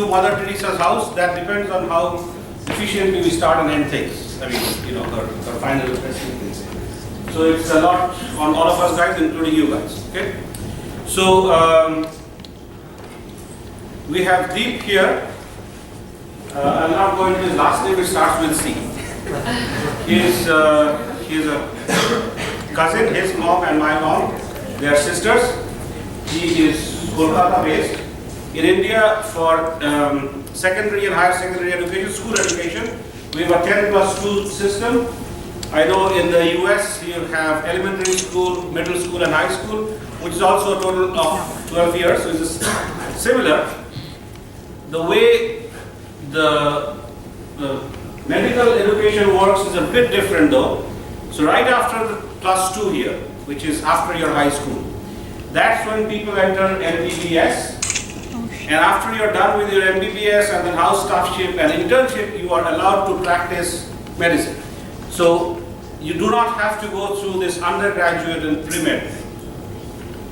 Mother Teresa's house, that depends on how efficiently we start and end things. I mean, her final things. So it's a lot on all of us guys, including you guys. Okay. So we have Deep here. I'm not going to his last name. It starts with C. He's a cousin. His mom and my mom, they are sisters. He is Kolkata based. In India, for secondary and higher secondary education, school education, we have a 10+2 system. I know in the US you have elementary school, middle school and high school, which is also a total of 12 years, so it's similar. The way the medical education works is a bit different though. So right after the +2 here, which is after your high school, that's when people enter MBBS. And after you're done with your MBBS and then house staffship and internship, you are allowed to practice medicine. So you do not have to go through this undergraduate and pre-med.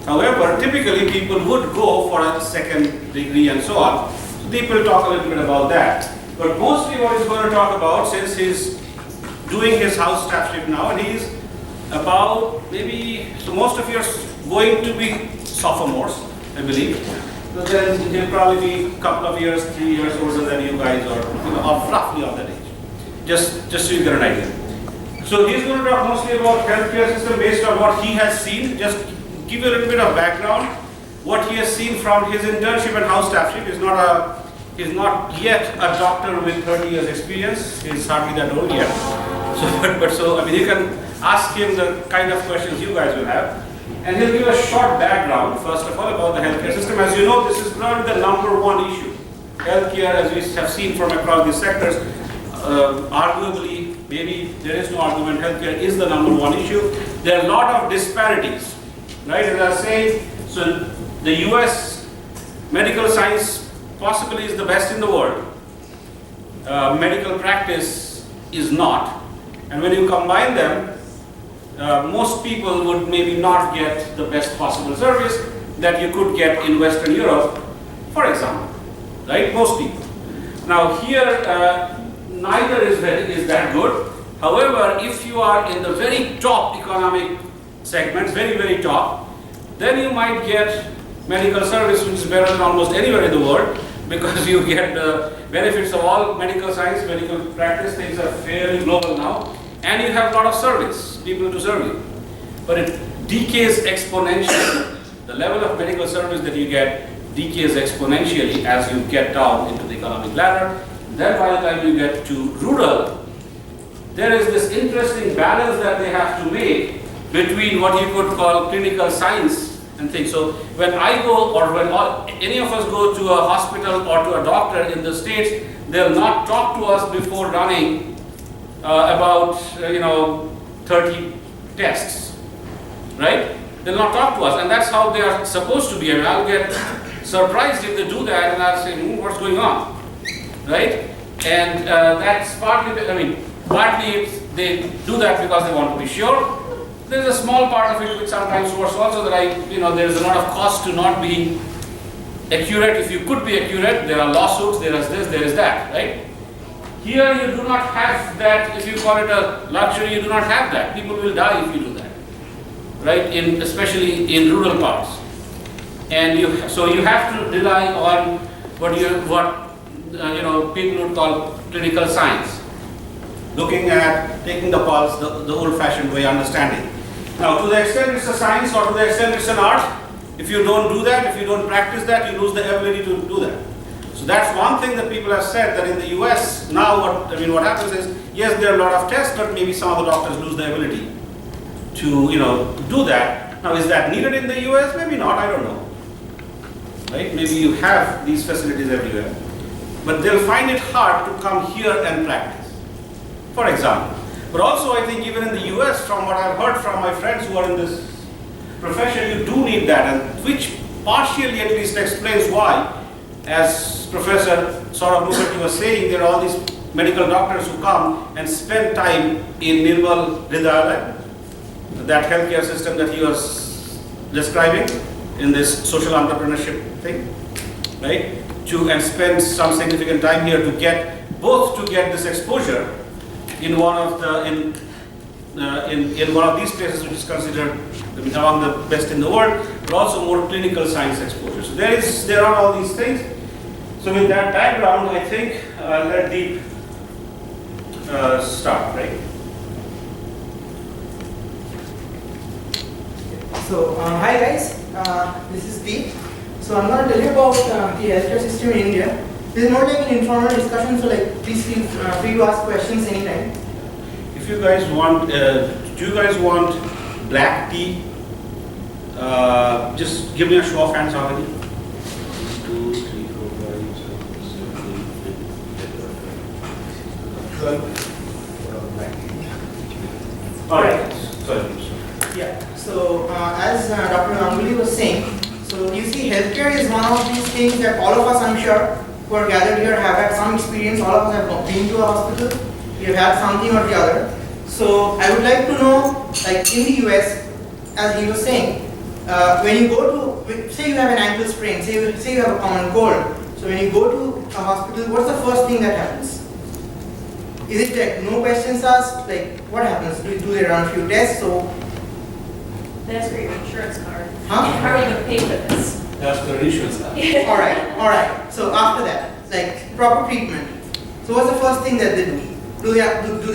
However, typically people would go for a second degree and so on. So people talk a little bit about that. But mostly what he's going to talk about, since he's doing his house staffship now, and he's about maybe, so most of you are going to be sophomores, I believe. So then he'll probably be a couple of years, 3 years older than you guys, or roughly of that age. Just so you get an idea. So he's going to talk mostly about healthcare system based on what he has seen. Just give you a little bit of background. What he has seen from his internship and house staffship. He's not yet a doctor with 30 years experience. He's hardly that old yet. So I mean, you can ask him the kind of questions you guys will have. And he'll give a short background, first of all, about the healthcare system. As you know, this is probably the #1 issue. Healthcare, as we have seen from across these sectors, arguably, maybe there is no argument, healthcare is the #1 issue. There are a lot of disparities, right? As I was saying, so the US medical science possibly is the best in the world. Medical practice is not. And when you combine them, most people would maybe not get the best possible service that you could get in Western Europe, for example, right? Most people. Now here, neither is that good. However, if you are in the very top economic segments, very, very top, then you might get medical service which is better than almost anywhere in the world, because you get the benefits of all medical science, medical practice. Things are fairly global now. And you have a lot of service, people to serve you. But it decays exponentially. The level of medical service that you get decays exponentially as you get down into the economic ladder. Then by the time you get to rural, there is this interesting balance that they have to make between what you could call clinical science and things. So when I go, or when any of us go to a hospital or to a doctor in the States, they'll not talk to us before running about 30 tests, right? They'll not talk to us, and that's how they are supposed to be. I mean, I'll get surprised if they do that, and I'll say, what's going on, right? And that's partly they do that because they want to be sure. There's a small part of it which sometimes works also, that there's a lot of cost to not being accurate. If you could be accurate, there are lawsuits, there is this, there is that, right? Here you do not have that. If you call it a luxury, you do not have that. People will die if you do that, right? Especially in rural parts. And so you have to rely on what people would call clinical science, looking at taking the pulse, the old-fashioned way, understanding. Now, to the extent it's a science or to the extent it's an art, if you don't do that, if you don't practice that, you lose the ability to do that. So that's one thing that people have said, that in the US now what happens is, yes, there are a lot of tests, but maybe some of the doctors lose the ability to do that. Now, is that needed in the US? Maybe not, I don't know. Right? Maybe you have these facilities everywhere. But they'll find it hard to come here and practice, for example. But also I think even in the US, from what I've heard from my friends who are in this profession, you do need that, and which partially at least explains why, as Professor Saurabh Mukherjee was saying, there are all these medical doctors who come and spend time in Nirmal Hridayalaya, that healthcare system that he was describing in this social entrepreneurship thing, right? and spend some significant time here to get this exposure in one of these places which is considered among the best in the world, but also more clinical science exposure. So there are all these things. So with that background, I think let Deep start, right? So hi guys, this is Deep. So I'm going to tell you about the healthcare system in India. This is more like an informal discussion, so like please feel free to ask questions anytime. If you guys want, do you guys want black tea? Just give me a show of hands already. 1, 2, 3, 4, 5, 6, 7, 8, 12. All right. Sorry. Yeah. So as Dr. Ganguly was saying, so you see, healthcare is one of these things that all of us, I'm sure, who are gathered here have had some experience. All of us have been to a hospital. We've had something or the other. So I would like to know, like in the US, as he was saying, when you go to, say you have an ankle sprain, say you have a common cold. So when you go to a hospital, what's the first thing that happens? Is it like no questions asked? Like what happens? Do they run a few tests? So They ask for your insurance card. Huh? How are you going to pay for this? That's the insurance card. all right. So after that, like proper treatment. So what's the first thing that they do? Do they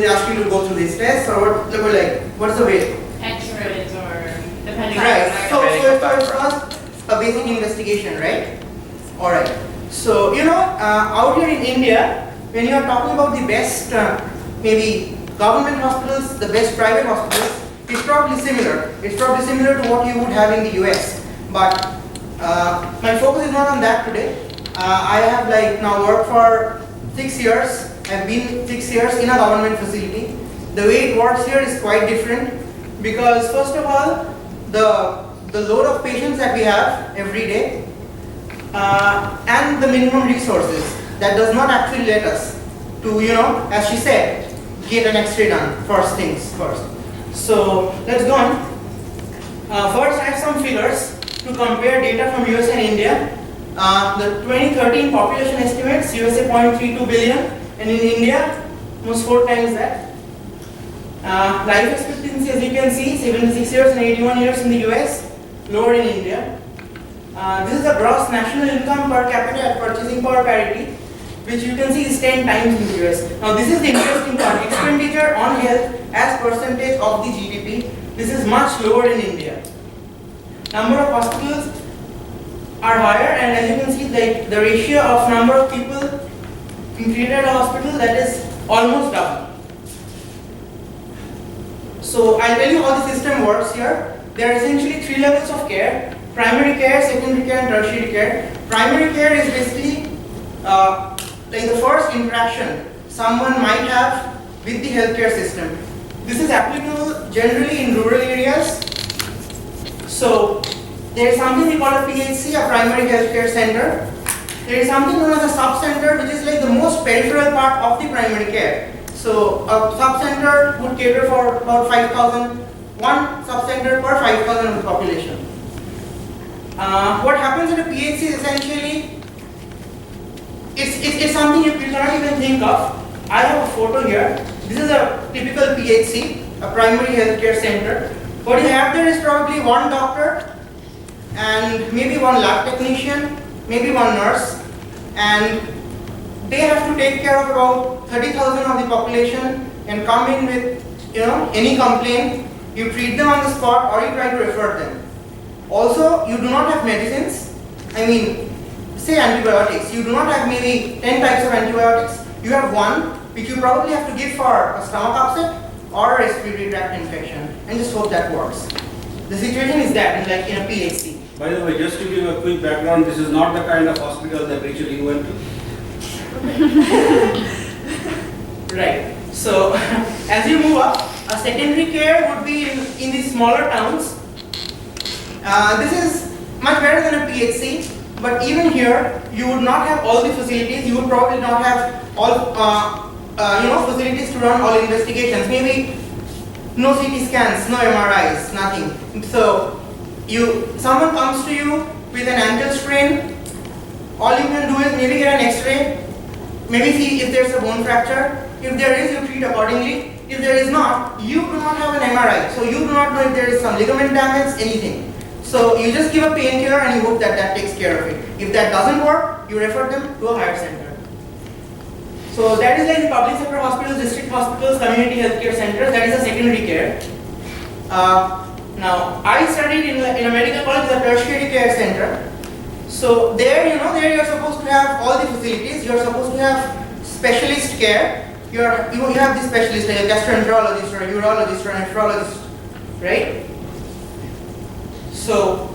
ask you to go through these tests, or what? They were like, what's the way? X-rays or depending Right. on So it's for us a basic investigation, right? All right. So out here in India, when you are talking about the best, maybe government hospitals, the best private hospitals, it's probably similar. It's probably similar to what you would have in the US. But my focus is not on that today. I have now worked for 6 years. I've been 6 years in a government facility. The way it works here is quite different because first of all, the load of patients that we have every day and the minimum resources that does not actually let us to, as she said, get an X-ray done first things first. So let's go on. First, I have some figures to compare data from US and India. The 2013 population estimates, USA 0.32 billion, and in India, almost 4 times that. Life expectancy, as you can see, 76 years and 81 years in the US, lower in India. This is the gross national income per capita at purchasing power parity, which you can see is 10 times in the US. Now this is the interesting part, expenditure on health as percentage of the GDP. This is much lower in India. Number of hospitals are higher, and as you can see, the ratio of number of people treated at a hospital, that is almost double. So I'll tell you how the system works here. There are essentially 3 levels of care: primary care, secondary care, and tertiary care. Primary care is basically the first interaction someone might have with the healthcare system. This is applicable generally in rural areas. So there is something we call a PHC, a primary healthcare center. There is something known as a sub-center, which is like the most peripheral part of the primary care. So a sub-center would cater for about 5,000, one sub-center per 5,000 of the population. What happens in a PHC is essentially, it's something you cannot even think of. I have a photo here. This is a typical PHC, a primary healthcare center. What you have there is probably one doctor and maybe one lab technician, maybe one nurse, and they have to take care of about 30,000 of the population and come in with any complaint. You treat them on the spot or you try to refer them. Also, you do not have medicines. I mean, say antibiotics. You do not have maybe 10 types of antibiotics. You have one, which you probably have to give for a stomach upset or a respiratory tract infection, and just hope that works. The situation is that in a PHC. By the way, just to give a quick background, this is not the kind of hospital that Rachel you went to. Right. So, as you move up, a secondary care would be in the smaller towns. This is much better than a PHC, but even here, you would not have all the facilities. You would probably not have all facilities to run all investigations. Maybe no CT scans, no MRIs, nothing. So someone comes to you with an ankle sprain. all you can do is maybe get an X-ray, maybe see if there's a bone fracture. If there is, you treat accordingly. If there is not, you do not have an MRI, so you do not know if there is some ligament damage, anything. So you just give a painkiller and you hope that that takes care of it. If that doesn't work, you refer them to a higher center. So that is like the public sector hospitals, district hospitals, community healthcare centers. That is a secondary care. Now I studied in a medical college, a tertiary care center. So there, there you're supposed to have all the facilities. You're supposed to have specialist care. You have the specialist like a gastroenterologist or a urologist or a nephrologist, right? So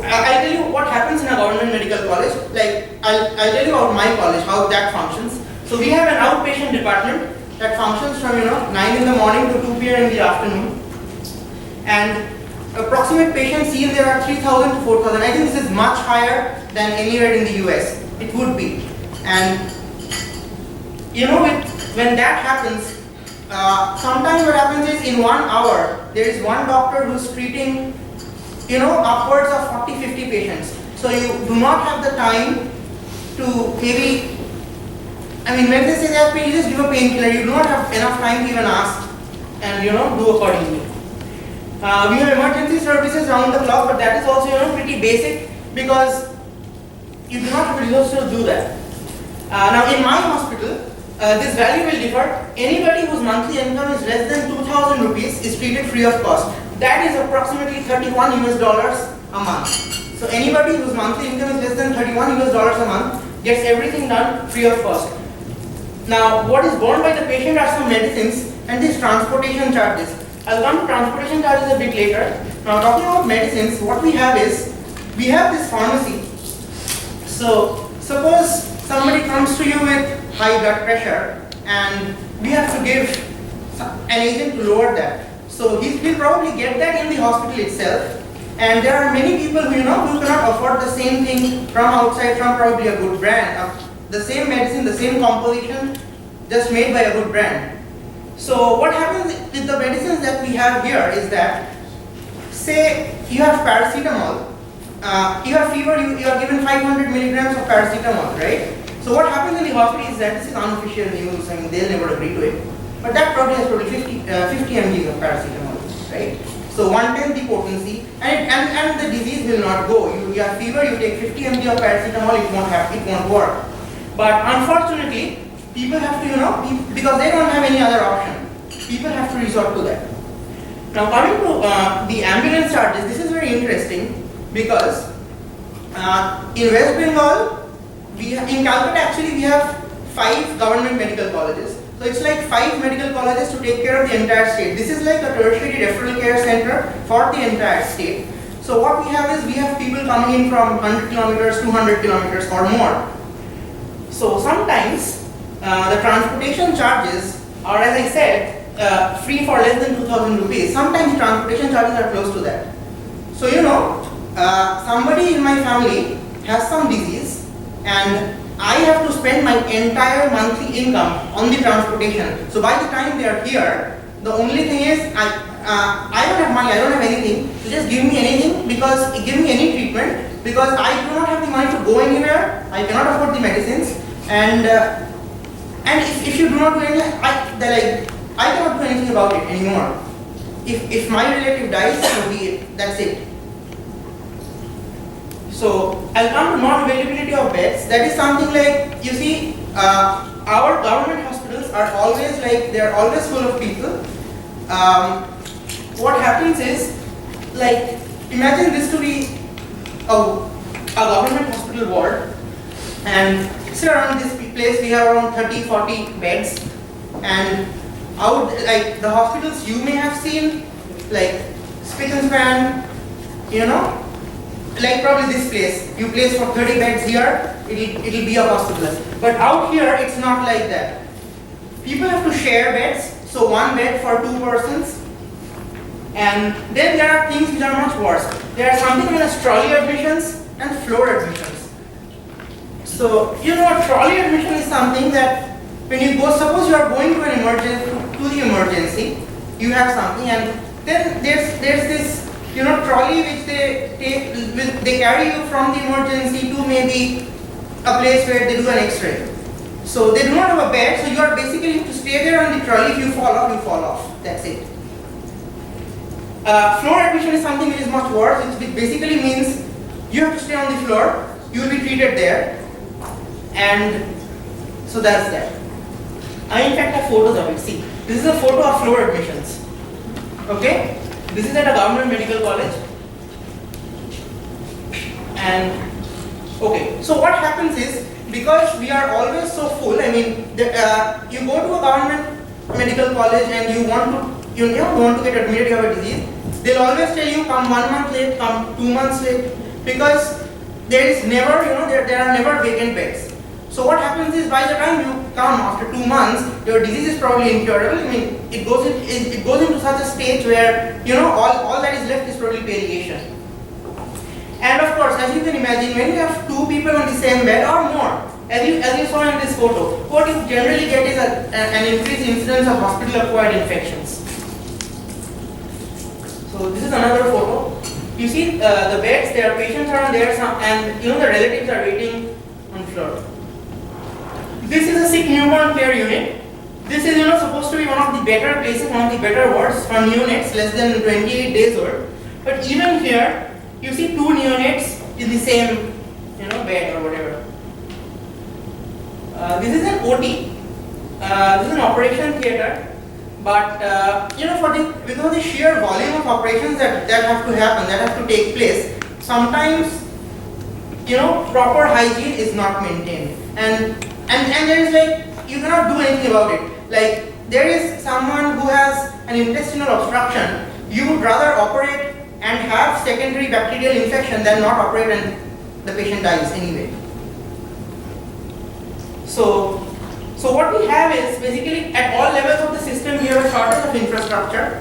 I'll tell you what happens in a government medical college. Like I'll tell you about my college, how that functions. So we have an outpatient department that functions from 9 in the morning to 2 p.m. in the afternoon, and approximate patients seen there are 3,000 to 4,000. I think this is much higher than anywhere in the US. It would be, and when that happens, sometimes what happens is in 1 hour, there is one doctor who's treating, upwards of 40, 50 patients. So you do not have the time to maybe, when they say that you just give a painkiller, you do not have enough time to even ask and, do accordingly. We have emergency services round the clock, but that is also, pretty basic because you do not have resources to do that. Now in my hospital, this value will differ. Anybody whose monthly income is less than 2,000 rupees is treated free of cost. That is approximately $31 a month. So anybody whose monthly income is less than $31 a month gets everything done free of cost. Now, what is borne by the patient are some medicines and these transportation charges. I'll come to transportation charges a bit later. Now, talking about medicines, what we have is, we have this pharmacy. So, suppose somebody comes to you with high blood pressure and we have to give an agent to lower that. So he'll probably get that in the hospital itself, and there are many people who who cannot afford the same thing from outside, from probably a good brand. The same medicine, the same composition, just made by a good brand. So what happens with the medicines that we have here is that, say you have paracetamol, you have fever, you are given 500 milligrams of paracetamol, right? So what happens in the hospital is that, this is unofficial news, they'll never agree to it, but that probably has probably 50 mg of paracetamol, right? So 1/10 the potency, and the disease will not go. You have fever, you take 50 mg of paracetamol, it won't work. But unfortunately, people have to, because they don't have any other option, people have to resort to that. Now coming to the ambulance charges, this is very interesting because in West Bengal, in Calcutta actually we have 5 government medical colleges. So it's like 5 medical colleges to take care of the entire state. This is like a tertiary referral care center for the entire state. So what we have is, we have people coming in from 100 kilometers, 200 kilometers or more. So sometimes the transportation charges are, as I said, free for less than 2,000 rupees. Sometimes transportation charges are close to that. So somebody in my family has some disease and I have to spend my entire monthly income on the transportation. So by the time they are here, the only thing is I don't have money, I don't have anything. So just give me anything, give me any treatment, because I do not have the money to go anywhere. I cannot afford the medicines, and if you do not do anything, I cannot do anything about it anymore. If my relative dies, so be it. That's it. So I'll come to non-availability of beds. That is something like, you see, our government hospitals are always they're always full of people. What happens is, imagine this to be a government hospital ward, and say around this place we have around 30, 40 beds, and out the hospitals you may have seen, spick and span, probably this place, you place for 30 beds here, it'll be a hospital. But out here, it's not like that. People have to share beds, so 1 bed for 2 persons. And then there are things which are much worse. There are something known as trolley admissions and floor admissions. So, trolley admission is something that when you go, suppose you are going to an emergency, you have something, and then there's this trolley which they take, they carry you from the emergency to maybe a place where they do an X-ray. So they do not have a bed, so you are basically to stay there on the trolley. If you fall off, you fall off. That's it. Floor admission is something which is much worse, which basically means you have to stay on the floor, you will be treated there, and so that's that. I in fact have photos of it. See, this is a photo of floor admissions. Okay? This is at a government medical college. And okay, so what happens is, because we are always so full, I mean, you go to a government medical college and you want to get admitted, you have a disease, they'll always tell you come 1 month late, come 2 months late, because there is never, there are never vacant beds. So what happens is, by the time you come after 2 months, your disease is probably incurable. I mean, it goes into such a stage where, all that is left is probably palliation. And of course, as you can imagine, when you have 2 people on the same bed or more, as you saw in this photo, what you generally get is an increased incidence of hospital-acquired infections. So this is another photo. You see the beds, their patients are on there, and the relatives are waiting on the floor. This is a sick newborn care unit. This is supposed to be one of the better places, one of the better wards for neonates less than 28 days old. But even here, you see 2 neonates in the same bed or whatever. This is an OT. This is an operation theater. But because of the sheer volume of operations that have to happen, that have to take place, sometimes proper hygiene is not maintained, and there is you cannot do anything about it. Like, there is someone who has an intestinal obstruction, you would rather operate and have secondary bacterial infection than not operate and the patient dies anyway. So what we have is, basically at all levels of the system, we have a shortage of infrastructure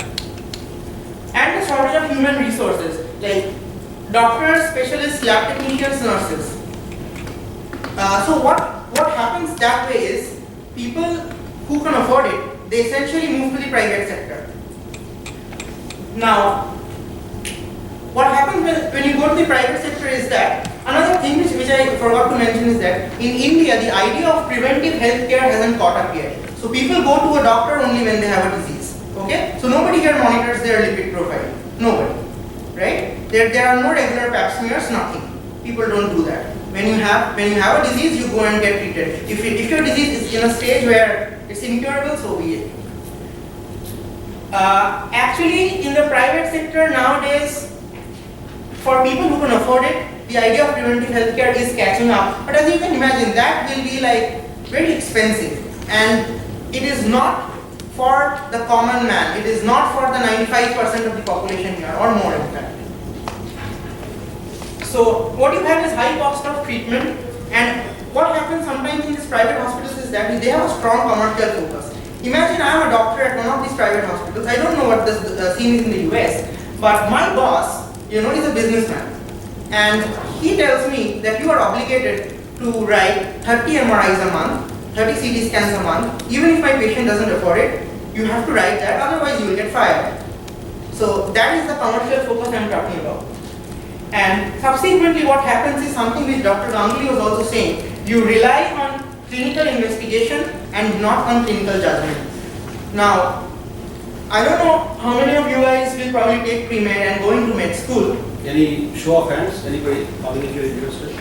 and a shortage of human resources, like doctors, specialists, lab technicians, nurses. So what happens that way is, people who can afford it, they essentially move to the private sector. Now, what happens when you go to the private sector is that, another thing which I forgot to mention is that in India, the idea of preventive healthcare hasn't caught up yet. So people go to a doctor only when they have a disease. Okay? So nobody here monitors their lipid profile. Nobody. Right? There are no regular pap smears, nothing. People don't do that. When you have a disease, you go and get treated. If your disease is in a stage where it's incurable, so be it. Actually, in the private sector nowadays, for people who can afford it, the idea of preventive healthcare is catching up. But as you can imagine, that will be very expensive, and it is not for the common man. It is not for the 95% of the population here, or more in fact. So what you have is high cost of treatment, and what happens sometimes in these private hospitals is that they have a strong commercial focus. Imagine I am a doctor at one of these private hospitals. I don't know what the scene is in the US, but my boss, is a businessman, and he tells me that you are obligated to write 30 MRIs a month, 30 CT scans a month. Even if my patient doesn't afford it, you have to write that, otherwise you will get fired. So that is the commercial focus I am talking about. And subsequently what happens is something which Dr. Ganguly was also saying. You rely on clinical investigation and not on clinical judgment. Now, I don't know how many of you guys will probably take pre-med and go into med school. Any show of hands? Anybody? How many of you are interested?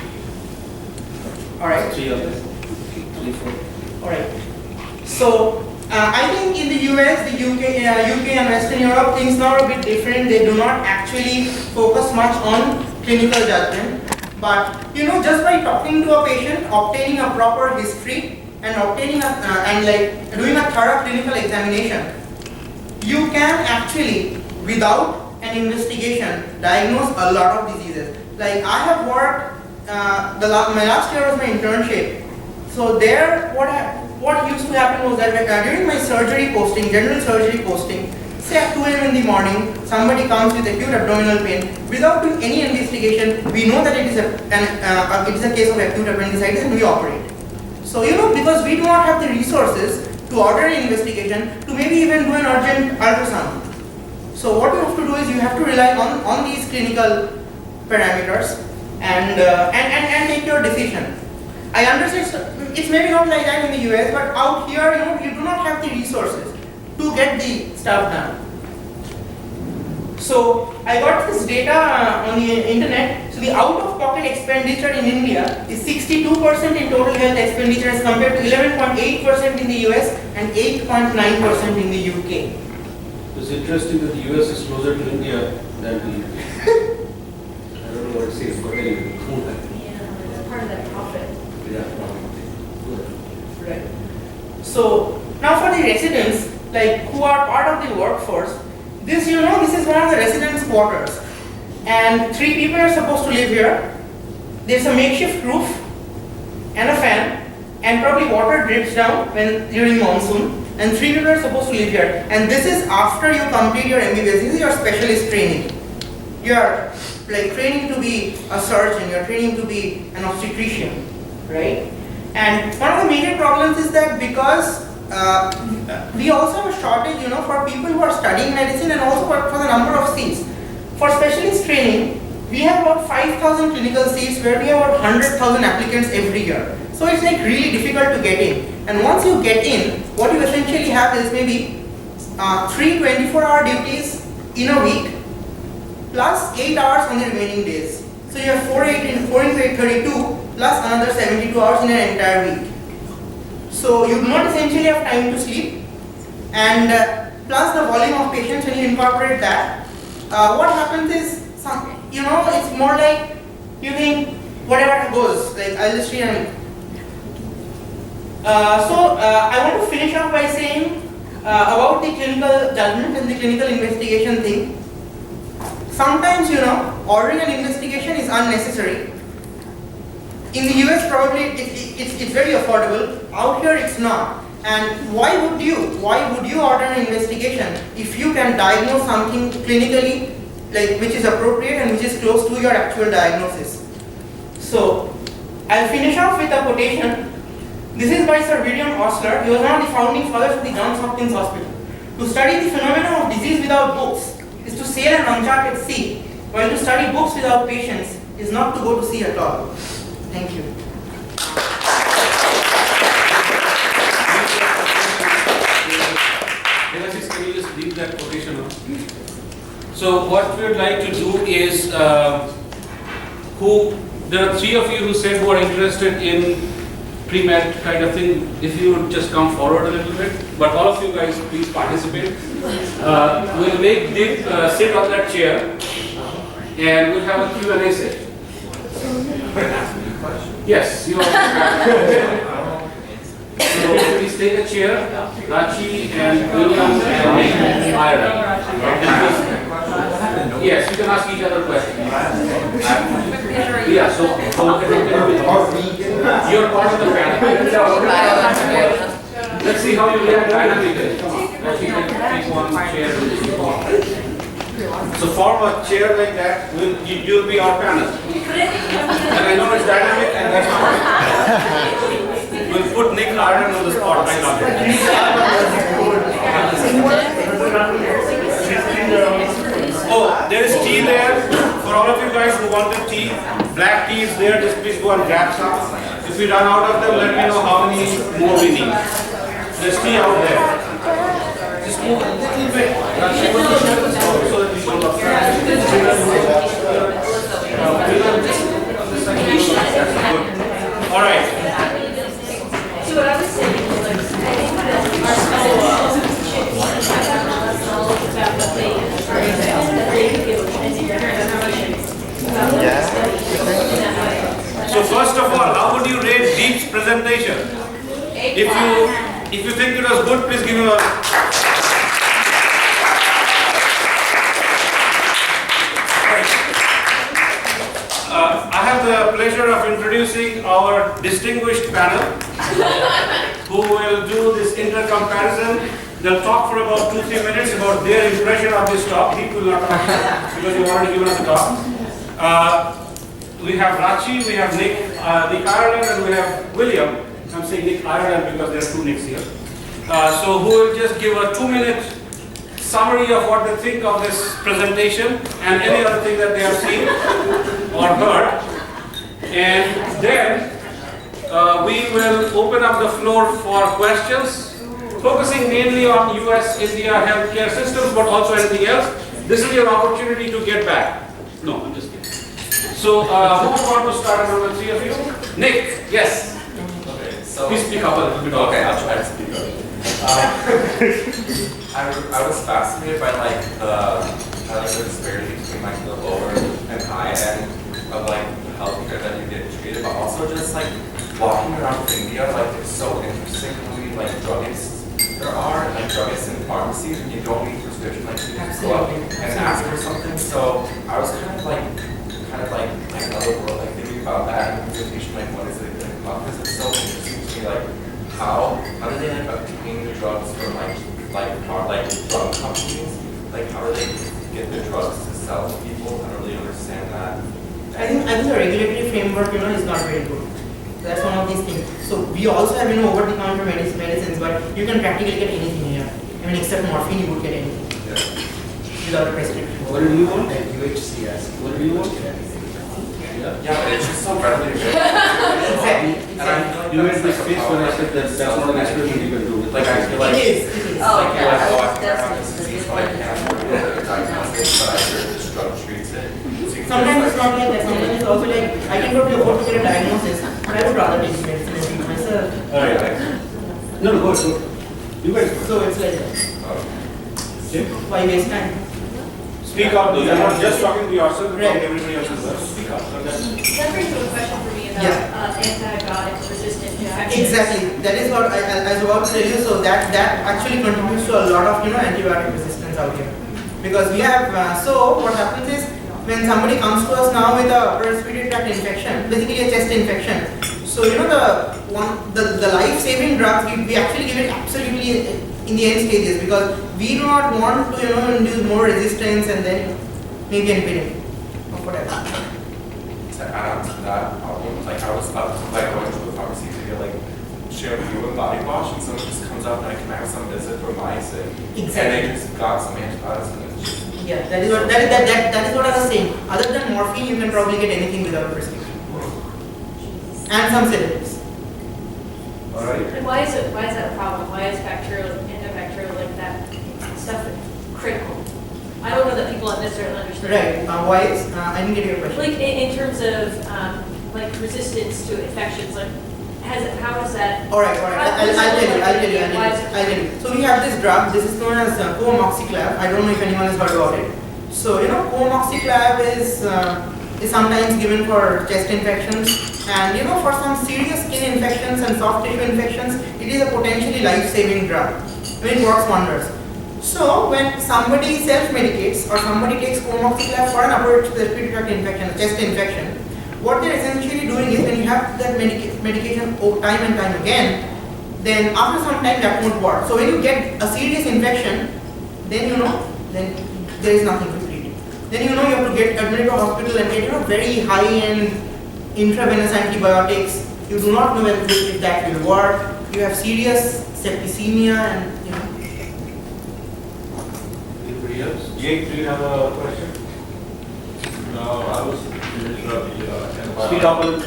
Alright. 3 of them. 3, 4. Alright. So, I think in the US, the UK and Western Europe, things now are a bit different. They do not actually focus much on clinical judgment. But, just by talking to a patient, obtaining a proper history, and obtaining doing a thorough clinical examination, you can actually, without an investigation, diagnose a lot of diseases. Like, I have worked, my last year was my internship. So there, what used to happen was that during my surgery posting, general surgery posting, say at 2 AM in the morning, somebody comes with acute abdominal pain. Without doing any investigation, we know that it is a case of acute appendicitis, and we operate. So, because we do not have the resources to order an investigation, to maybe even do an urgent ultrasound. So what you have to do is you have to rely on these clinical parameters and make your decision. I understand it's maybe not like that in the US, but out here, you do not have the resources to get the stuff done. So I got this data on the internet. So the out-of-pocket expenditure in India is 62% in total health expenditure as compared to 11.8% in the US and 8.9% in the UK. It's interesting that the US is closer to India than the UK. I don't know what it says, but anyway. Yeah, it's part of that profit. Yeah. Right. So now for the residents, like who are part of the workforce, this is one of the residents' quarters, and 3 people are supposed to live here. There's a makeshift roof and a fan, and probably water drips down during monsoon. And 3 people are supposed to live here. And this is after you complete your MBBS. This is your specialist training. You are like training to be a surgeon. You are training to be an obstetrician, right? And one of the major problems is that because we also have a shortage, for people who are studying medicine and also for the number of seats. For specialist training, we have about 5,000 clinical seats where we have about 100,000 applicants every year. So it's like really difficult to get in. And once you get in, what you essentially have is maybe 3 24-hour duties in a week plus 8 hours on the remaining days. So you have 4 into 8, 32 plus another 72 hours in an entire week. So you do not essentially have time to sleep, and plus the volume of patients when you incorporate that, what happens is, it's more like you think whatever goes, like I'll just read it. I want to finish off by saying about the clinical judgment and the clinical investigation thing. Sometimes, ordering an investigation is unnecessary. In the US, probably it's very affordable. Out here, it's not. And why would you order an investigation if you can diagnose something clinically, like which is appropriate and which is close to your actual diagnosis? So I'll finish off with a quotation. This is by Sir William Osler. He was one of the founding fathers of the Johns Hopkins Hospital. To study the phenomenon of disease without books is to sail an uncharted sea, while to study books without patients is not to go to sea at all. Thank you. Can you just leave that quotation on? So what we would like to do is, there are 3 of you who said who are interested in pre-med kind of thing. If you would just come forward a little bit, but all of you guys please participate. We'll make Dick sit on that chair and we'll have a Q&A session. Yes, you are. So please take a chair, Rachi and William and Ira. Yes, you can ask each other questions. Yeah, so you're part of the panel. Let's see how you react dynamically. Come on, Rachi, take one chair. So form a chair like that, you'll be our panel. And I know it's dynamic and that's fine. We'll put Nick Arden on the spot right now. Oh, there is tea there. For all of you guys who wanted tea, black tea is there. Just please go and grab some. If we run out of them, let me know how many more we need. There's tea out there. Just move a little bit. So that we don't All right. So what I was saying is, like, I think that our scholarship, I got knowledge about what they So first of all, how would you rate Deep's presentation? If you think it was good, please give him a... I have the pleasure of introducing our distinguished panel who will do this inter-comparison. They'll talk for about 2-3 minutes about their impression of this talk. He will not talk because he already given us a talk. We have Rachi, we have Nick Ireland, and we have William. I'm saying Nick Ireland because there are 2 Nicks here. So who will just give a 2-minute summary of what they think of this presentation and any other thing that they have seen or heard. And then we will open up the floor for questions, focusing mainly on US-India healthcare systems, but also anything else. This is your opportunity to get back. No, I'm just kidding. So, who would want to start among the three of you? Nick, yes. Okay, so Please speak up a little bit. okay, I'll try to speak up. I was fascinated by the disparity between like the lower and high end of like the healthcare that you get treated, but also just like walking around India, like it's so interesting how many like druggists there are, like druggists in pharmacies, and you don't need prescription, like you just go up and ask for something. So I was kind of like another world, like thinking about that in the presentation, like what is it going to come up? Because it's so interesting to me, like how do they like obtain the drugs from like drug companies? Like how do they get the drugs to sell to people? I don't really understand that. I think the regulatory framework, is not very good. That's one of these things. So we also have, over-the-counter medicines, but you can practically get anything here. I mean, except morphine, you would get anything without a prescription. What do you want? UHCS. What do you want? Yeah, but it's just so readily available. Exactly. And I feel like You made that's this like face when I said that that's not an experiment you can do. like I feel like It is. it's Oh, like yeah, you're like, oh, I that's think I have this disease, but I can't afford to get a diagnosis, but I hear this drug treats it. So you can Sometimes just, it's not like that. Sometimes it's also like, I can probably afford to get a diagnosis, but I would rather take medicine and treat myself. No, go ahead. You guys go. So it's like, Okay. why waste time? Speak up, though. You're not just talking to yourself, you're Right. talking everybody else as well. Speak up. That brings up a question for me about antibiotic resistant infections. Exactly. That is what I was about to tell you. So that actually contributes to a lot of antibiotic resistance out here. Because we have so what happens is when somebody comes to us now with a respiratory tract infection, basically a chest infection. So the life-saving drugs we actually give it absolutely in the end stages because we do not want to induce more resistance and then maybe an epidemic or whatever. to add on to that problem, like I was up like going to the pharmacy to get like shampoo and body wash, and someone just comes up and I can have some visit for mice and they just got some antibiotics and it's just Yeah, that is what I was saying. Other than morphine, you can probably get anything without a prescription. And some sedatives. All right. And why is that a problem? Why is antibacterial like that stuff critical? I don't know that people necessarily understand. Right. Why is? I didn't get your question. Like in terms of like resistance to infections, like how is that? All right. I'll tell you. So we have this drug. This is known as coamoxiclav. I don't know if anyone has heard about it. So coamoxiclav is sometimes given for chest infections, and for some serious skin infections and soft tissue infections, it is a potentially life-saving drug. I mean, it works wonders. So when somebody self-medicates or somebody takes coamoxiclav for an upper respiratory tract infection, a chest infection, what they're essentially doing is when you have that medication time and time again, then after some time that won't work. So when you get a serious infection, then then there is nothing to treat it. Then you have to get admitted to a hospital and get very high-end intravenous antibiotics. You do not know if that will work. You have serious septicemia and Anybody else? Jake, do you have a question? No, I was curious about the antibiotic. Speak up a little.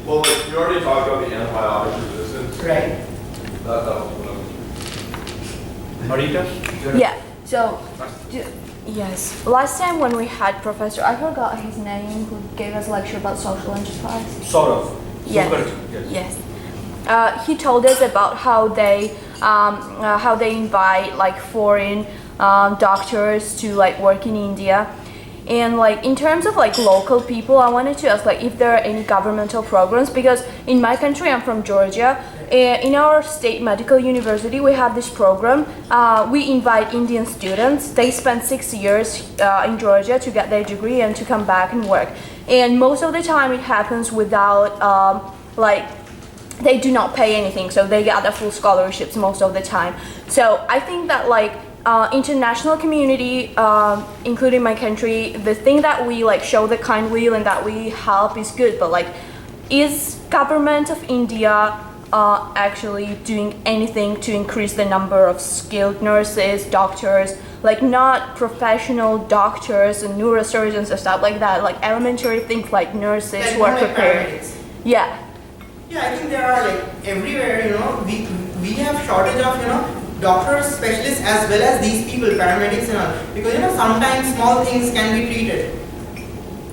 Well, like, you already talked about the antibiotic resistance. right. That was what I was. Marita? Yeah, so, yes. Last time when we had Professor, I forgot his name, who gave us a lecture about social enterprise. Sort of. Yes. Super, Yes. He told us about how they invite like foreign doctors to like work in India. And like in terms of like local people, I wanted to ask like if there are any governmental programs, because in my country, I'm from Georgia, in our state medical university we have this program. We invite Indian students. They spend 6 years in Georgia to get their degree and to come back and work. And most of the time it happens without they do not pay anything, so they get the full scholarships most of the time. So I think that like international community, including my country, the thing that we like show the kind will and that we help is good, but like, is government of India actually doing anything to increase the number of skilled nurses, doctors, like not professional doctors and neurosurgeons and stuff like that, like elementary things like nurses Like who are more like prepared. paramedics. Yeah. Yeah, I think there are like everywhere, we have shortage of, doctors, specialists as well as these people, paramedics and all. Because, sometimes small things can be treated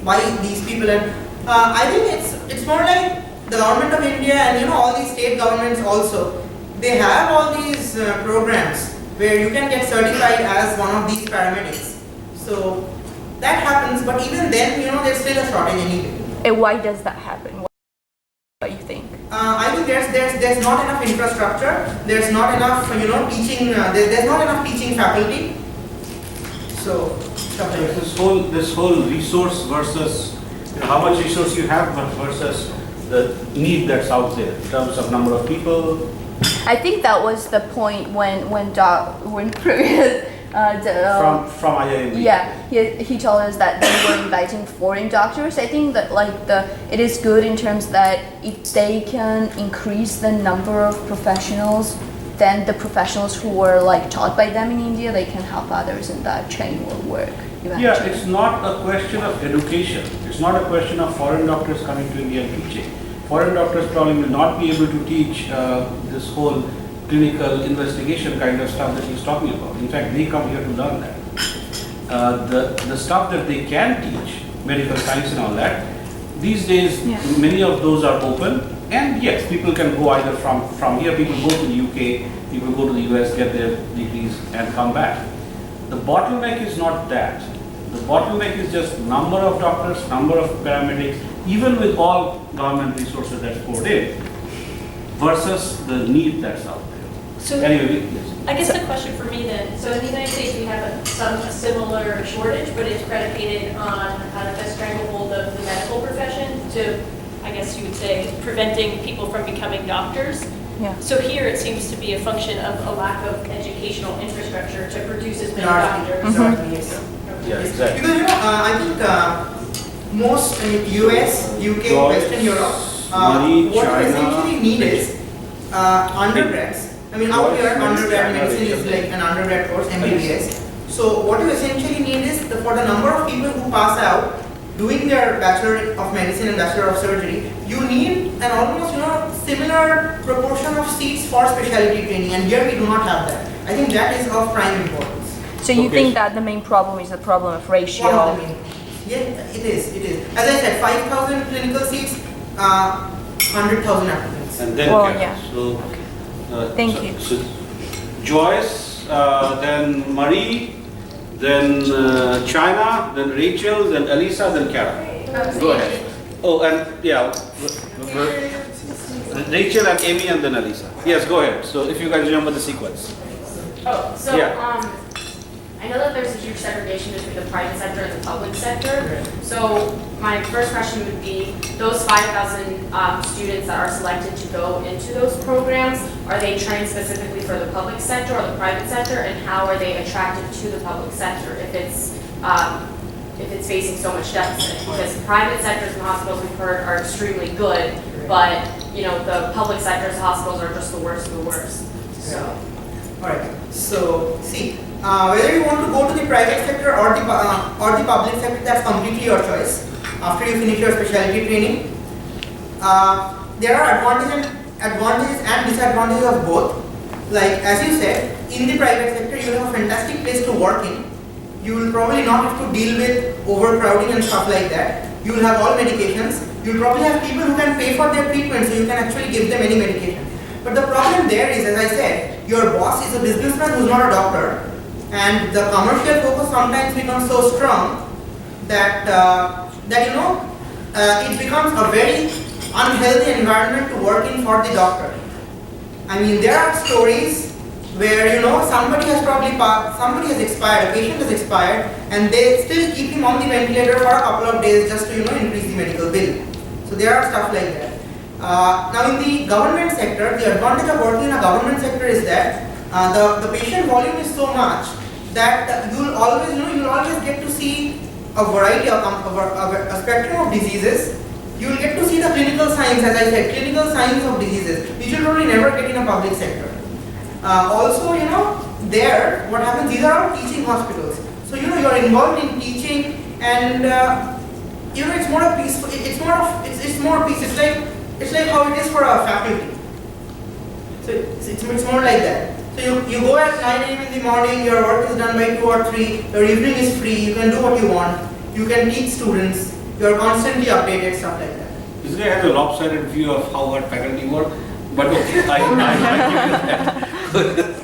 by these people. And I think it's more like the government of India and, all these state governments also, they have all these programs where you can get certified as one of these paramedics. So that happens, but even then, there's still a shortage anyway. And why does that happen? What do you think? I think there's not enough infrastructure. There's not enough teaching. There's not enough teaching faculty. So stuff like that. This whole resource versus how much resource you have versus the need that's out there in terms of number of people. I think that was the point when previous From IIM. yeah, he told us that they were inviting foreign doctors. I think that it is good in terms that if they can increase the number of professionals, then the professionals who were taught by them in India, they can help others and that training will work eventually. Yeah, it's not a question of education. It's not a question of foreign doctors coming to India and teaching. Foreign doctors probably will not be able to teach this whole clinical investigation kind of stuff that he's talking about. In fact, they come here to learn that. The stuff that they can teach, medical science and all that, these days many of those are open. And yes, people can go either from here, people go to the UK, people go to the US, get their degrees and come back. The bottleneck is not that. The bottleneck is just number of doctors, number of paramedics, even with all government resources that's poured in, versus the need that's out there. So Anyway, yes. I guess the question for me then, so in the United States we have a similar shortage, but it's predicated on a stranglehold of the medical profession to, I guess you would say, preventing people from becoming doctors. Yeah. So here it seems to be a function of a lack of educational infrastructure to produce as many Largely, doctors. largely, yes. Yeah, exactly. Because I think most US, UK, Western Europe, Mali, what China. you essentially need is undergrads. I mean, out here, undergrad medicine is like an undergrad course, MBBS. So what you essentially need is for the number of people who pass out doing their Bachelor of Medicine and Bachelor of Surgery, you need an almost similar proportion of seats for specialty training, and here we do not have that. I think that is of prime importance. So you Okay. think that the main problem is the problem of ratio? One of the main. Yeah, it is. As I said, 5,000 clinical seats, 100,000 applicants. And then Well, Karen. yeah. So, Thank you. So Joyce, then Marie, then China, then Rachel, then Elisa, then Karen. Go ahead. Oh, and yeah, Rachel and Amy and then Elisa. Yes, go ahead. So if you guys remember the sequence. Oh, so, Yeah. I know that there's a huge segregation between the private sector and the public sector. So my first question would be, those 5,000 students that are selected to go into those programs, are they trained specifically for the public sector or the private sector? And how are they attracted to the public sector if it's facing so much deficit? Because private sectors and hospitals we've heard are extremely good, but the public sector's hospitals are just the worst of the worst. So. Alright, so see, whether you want to go to the private sector or the public sector, that's completely your choice. After you finish your specialty training, there are advantages and disadvantages of both. Like as you said, in the private sector, you have a fantastic place to work in. You will probably not have to deal with overcrowding and stuff like that. You will have all medications. You will probably have people who can pay for their treatment, so you can actually give them any medication. But the problem there is, as I said, your boss is a businessman who's not a doctor, and the commercial focus sometimes becomes so strong that it becomes a very unhealthy environment to work in for the doctor. I mean, there are stories where somebody has expired, a patient has expired, and they still keep him on the ventilator for a couple of days just to increase the medical bill. So there are stuff like that. Now in the government sector, the advantage of working in a government sector is that the patient volume is so much that you'll always get to see a variety of a spectrum of diseases. You'll get to see the clinical signs, as I said, clinical signs of diseases, which you'll probably never get in a public sector. Also, there, what happens, these are all teaching hospitals. So, you're involved in teaching and, it's more a peaceful, it's more peace. It's like how it is for a faculty. So it's more like that. So you go at 9 a.m. in the morning, your work is done by 2 or 3, your evening is free, you can do what you want, you can teach students, you are constantly updated, stuff like that. This guy has a lopsided view of how our faculty work, but okay, I give you that.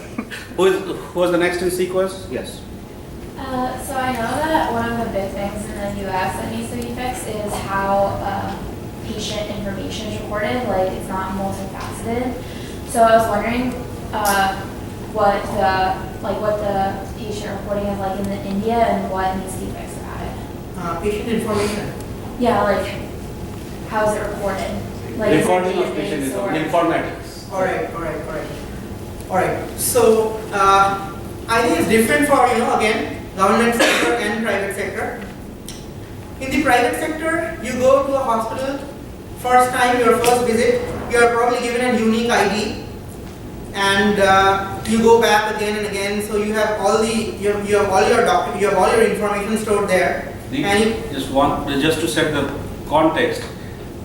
Who is the next in sequence? Yes. So I know that one of the big things in the U.S. that needs to be fixed is how patient information is recorded. Like it's not multifaceted. So I was wondering what the patient reporting is like in India and what needs to be fixed about it. Patient information. Yeah, like how is it recorded? Like is it Recording of database patient or- informatics. Alright. So I think it's different for again government sector and private sector. In the private sector, you go to a hospital, first time, your first visit, you are probably given a unique ID, and you go back again and again. So you have all you have all your information stored there. Just to set the context,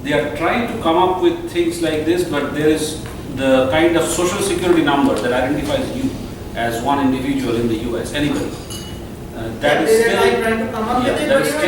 they are trying to come up with things like this, but there is the kind of social security number that identifies you as one individual in the US. Anybody. That is still trying to come up with it, that but is still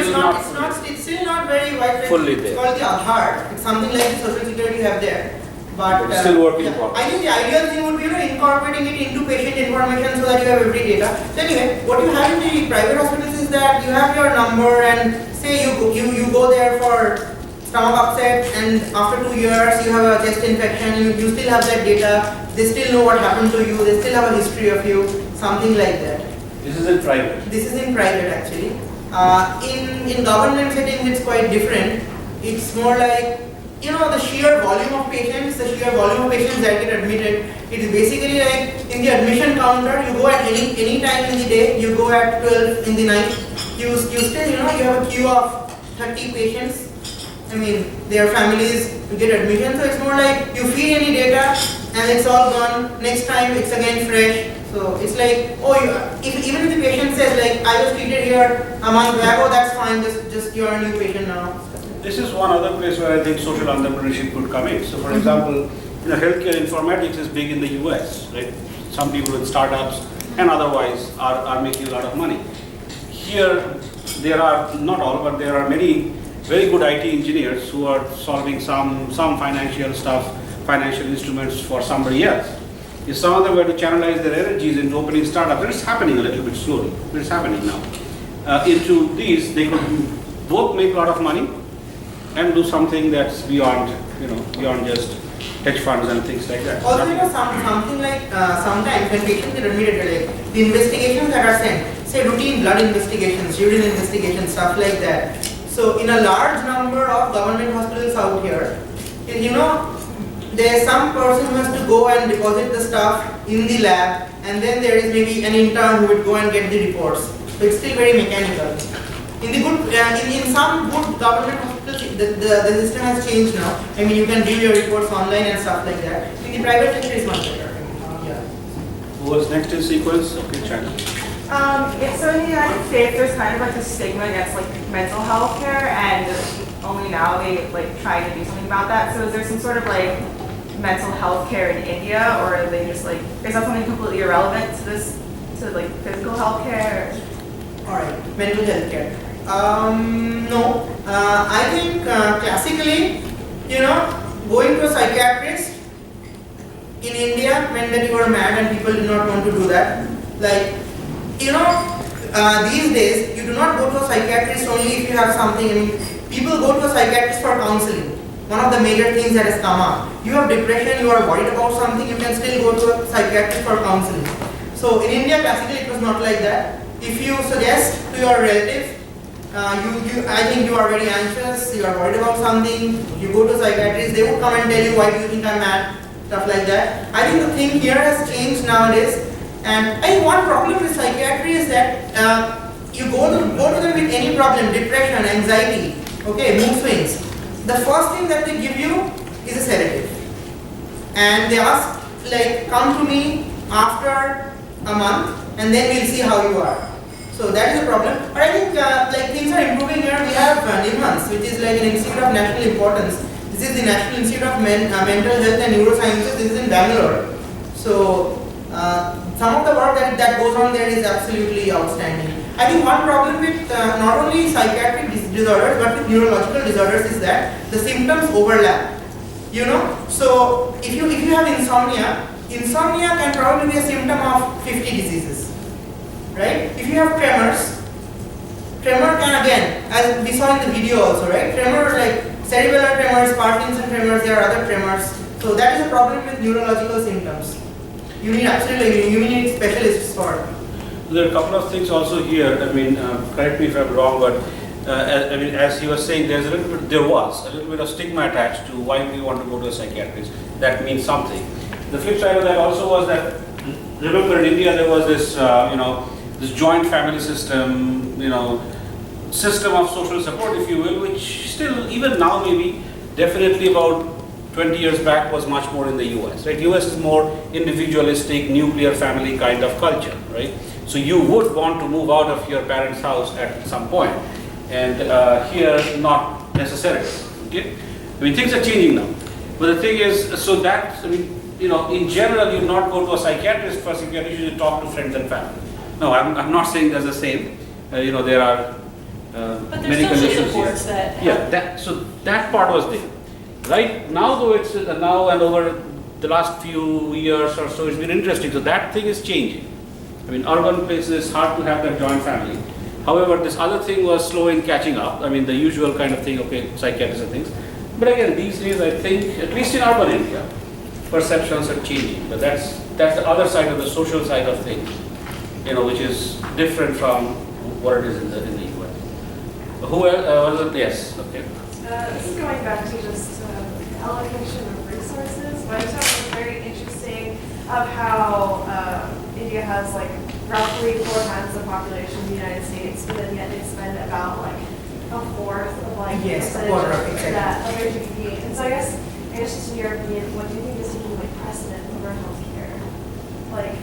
it's still not very widespread. fully It's there. called the Aadhaar. It's something like the social security you have there. But It's still working in progress. I think the ideal thing would be incorporating it into patient information so that you have every data. So anyway, what you have in the private hospitals is that you have your number and say you go there for stomach upset and after 2 years you have a chest infection, you still have that data, they still know what happened to you, they still have a history of you, something like that. This is in private. This is in private actually. In government settings it's quite different. It's more like, the sheer volume of patients that get admitted. It is basically like in the admission counter, you go at any time in the day, you go at 12 in the night, you still, you have a queue of 30 patients. I mean, their families to get admission, so it's more like you feed any data and it's all gone. Next time it's again fresh. So it's like, even if the patient says like, I was treated here a month back, that's fine, just you're a new patient now. This is one other place where I think social entrepreneurship could come in. So for example, healthcare informatics is big in the US, right? Some people with startups and otherwise are making a lot of money. Here, there are, not all, but there are many very good IT engineers who are solving some financial stuff, financial instruments for somebody else. If some of them were to channelize their energies into opening startups, and it's happening a little bit slowly, but it's happening now. Into these, they could both make a lot of money and do something that's beyond just hedge funds and things like that. Also, something like sometimes when patients get admitted, like the investigations that are sent, say routine blood investigations, urine investigations, stuff like that. So in a large number of government hospitals out here, there's some person who has to go and deposit the stuff in the lab, and then there is maybe an intern who would go and get the reports. So it's still very mechanical. In some good government hospitals, the system has changed now. I mean, you can view your reports online and stuff like that. In the private sector, it's much better. Who was next in sequence? Okay, China. So in the United States, there's kind of like a stigma against like mental health care, and only now they like try to do something about that. So is there some sort of like mental health care in India, or are they just like, is that something completely irrelevant to like physical health care? Alright, mental health care. No. I think classically, going to a psychiatrist in India meant that you were mad and people did not want to do that. Like, these days, you do not go to a psychiatrist only if you have something. I mean, people go to a psychiatrist for counseling. One of the major things that has come up. You have depression, you are worried about something, you can still go to a psychiatrist for counseling. So in India, classically, it was not like that. If you suggest to your relative, I think you are very anxious, you are worried about something, you go to a psychiatrist, they would come and tell you, why do you think I'm mad, stuff like that. I think the thing here has changed nowadays, and I think one problem with psychiatry is that you go to them with any problem, depression, anxiety, mood swings. The first thing that they give you is a sedative. And they ask, like, come to me after a month, and then we'll see how you are. So that is a problem. But I think like things are improving here. We have NIMHANS, which is like an institute of national importance. This is the National Institute of Mental Health and Neurosciences. This is in Bangalore. So some of the work that goes on there is absolutely outstanding. I think one problem with not only psychiatric disorders but with neurological disorders is that the symptoms overlap. You know, so if you have insomnia can probably be a symptom of 50 diseases, right? If you have tremor can, again, as we saw in the video also, right? Tremor like cerebellar tremors, Parkinson tremors, there are other tremors. So that is a problem with neurological symptoms. You need specialists for it. There are a couple of things also here. I mean, correct me if I'm wrong, but as he was saying, there was a little bit of stigma attached to why we want to go to a psychiatrist. That means something. The flip side of that also was that, remember in India there was this, this joint family system, system of social support, if you will, which still, even now maybe, definitely about 20 years back was much more in the US, right? US is more individualistic, nuclear family kind of culture, right? So you would want to move out of your parents' house at some point, and here not necessarily, okay? I mean, things are changing now. But the thing is, so that, in general, you not go to a psychiatrist for psychiatry, you talk to friends and family. No, I'm not saying that's the same. There are But many there's social conditions supports here. that Yeah, so that part was there. Right now, though, it's now and over the last few years or so, it's been interesting. So that thing is changing. I mean, urban places, it's hard to have that joint family. However, this other thing was slow in catching up. I mean, the usual kind of thing, okay, psychiatrists and things. But again, these days, I think, at least in urban India, perceptions are changing. But that's the other side of the social side of things, which is different from what it is in the US. Who else? Was it? Yes. Okay. This is going back to just allocation of resources. What I thought was very interesting of how India has like roughly 4 times the population of the United States, but then yet they spend about like a fourth of like percentage of that of their GDP. And so I guess just in your opinion, what do you think is taking like precedent over healthcare? Like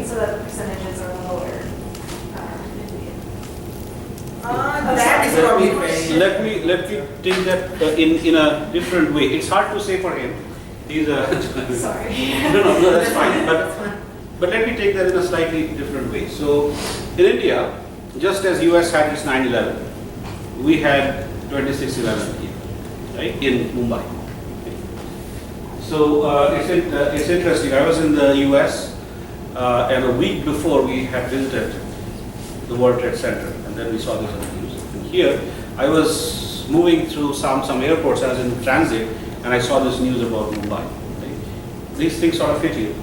so that the percentages are lower. That is probably very. Let me take that in a different way. It's hard to say for him. He's a Sorry. no, that's fine. But let me take that in a slightly different way. So in India, just as US had its 9/11, we had 26/11 here, right, in Mumbai. So it's interesting. I was in the US, and a week before we had visited the World Trade Center, and then we saw this on the news. And here, I was moving through some airports. I was in transit, and I saw this news about Mumbai. Right? These things sort of hit you.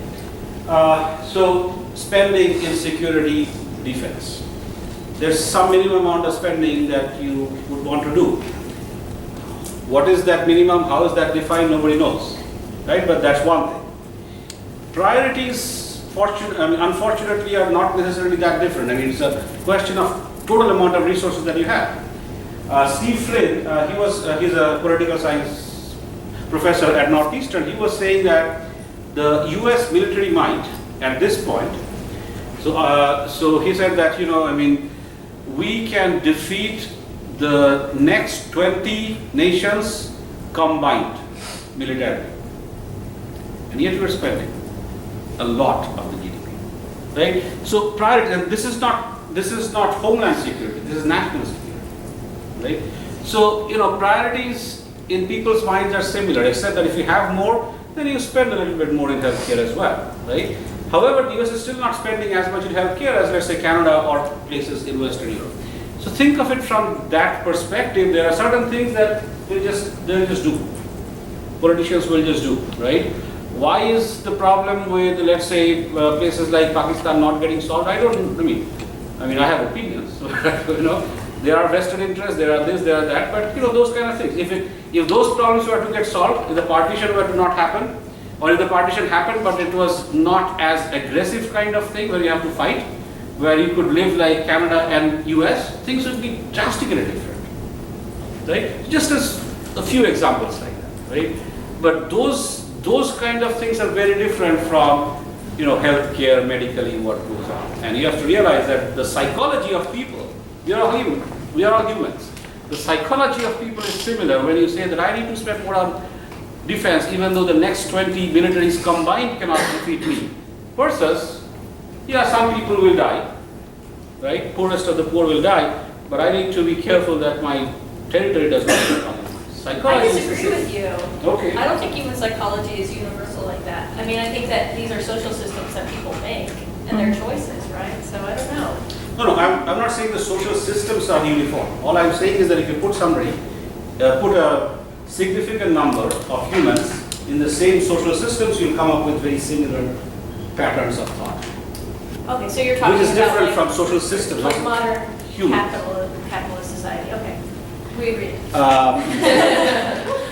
So spending in security, defense. There's some minimum amount of spending that you would want to do. What is that minimum? How is that defined? Nobody knows, right? But that's one thing. Priorities, unfortunately, are not necessarily that different. I mean, it's a question of total amount of resources that you have. Steve Flynn, he's a political science professor at Northeastern. He was saying that the U.S. military might, at this point, so he said that, we can defeat the next 20 nations combined militarily. And yet we're spending a lot of the GDP, right? So priority, and this is not homeland security, this is national security, right? So, priorities in people's minds are similar, except that if you have more, then you spend a little bit more in healthcare as well, right? However, the US is still not spending as much in healthcare as, let's say, Canada or places in Western Europe. So think of it from that perspective. There are certain things that they'll just do. Politicians will just do, right? Why is the problem with, let's say, places like Pakistan not getting solved? I have opinions. There are vested interests, there are this, there are that, but those kind of things. If those problems were to get solved, if the partition were to not happen, or if the partition happened but it was not as aggressive kind of thing where you have to fight, where you could live like Canada and US, things would be drastically different, right? Just as a few examples like that, right? But those kind of things are very different from, healthcare, medically, what goes on. And you have to realize that the psychology of people, we are all humans. The psychology of people is similar when you say that I need to spend more on defense, even though the next 20 militaries combined cannot defeat me. Versus, some people will die, right? Poorest of the poor will die, but I need to be careful that my territory does not become. Psychology I is the disagree same. with you. Okay. I don't think human psychology is universal like that. I mean, I think that these are social systems that people make and their choices, right? So I don't know. No, I'm not saying the social systems are uniform. All I'm saying is that if you put put a significant number of humans in the same social systems, you'll come up with very similar patterns of thought. Okay, so you're talking Which is about different like, from social systems. like modern Humans. capitalist society. Okay, we agree. Well,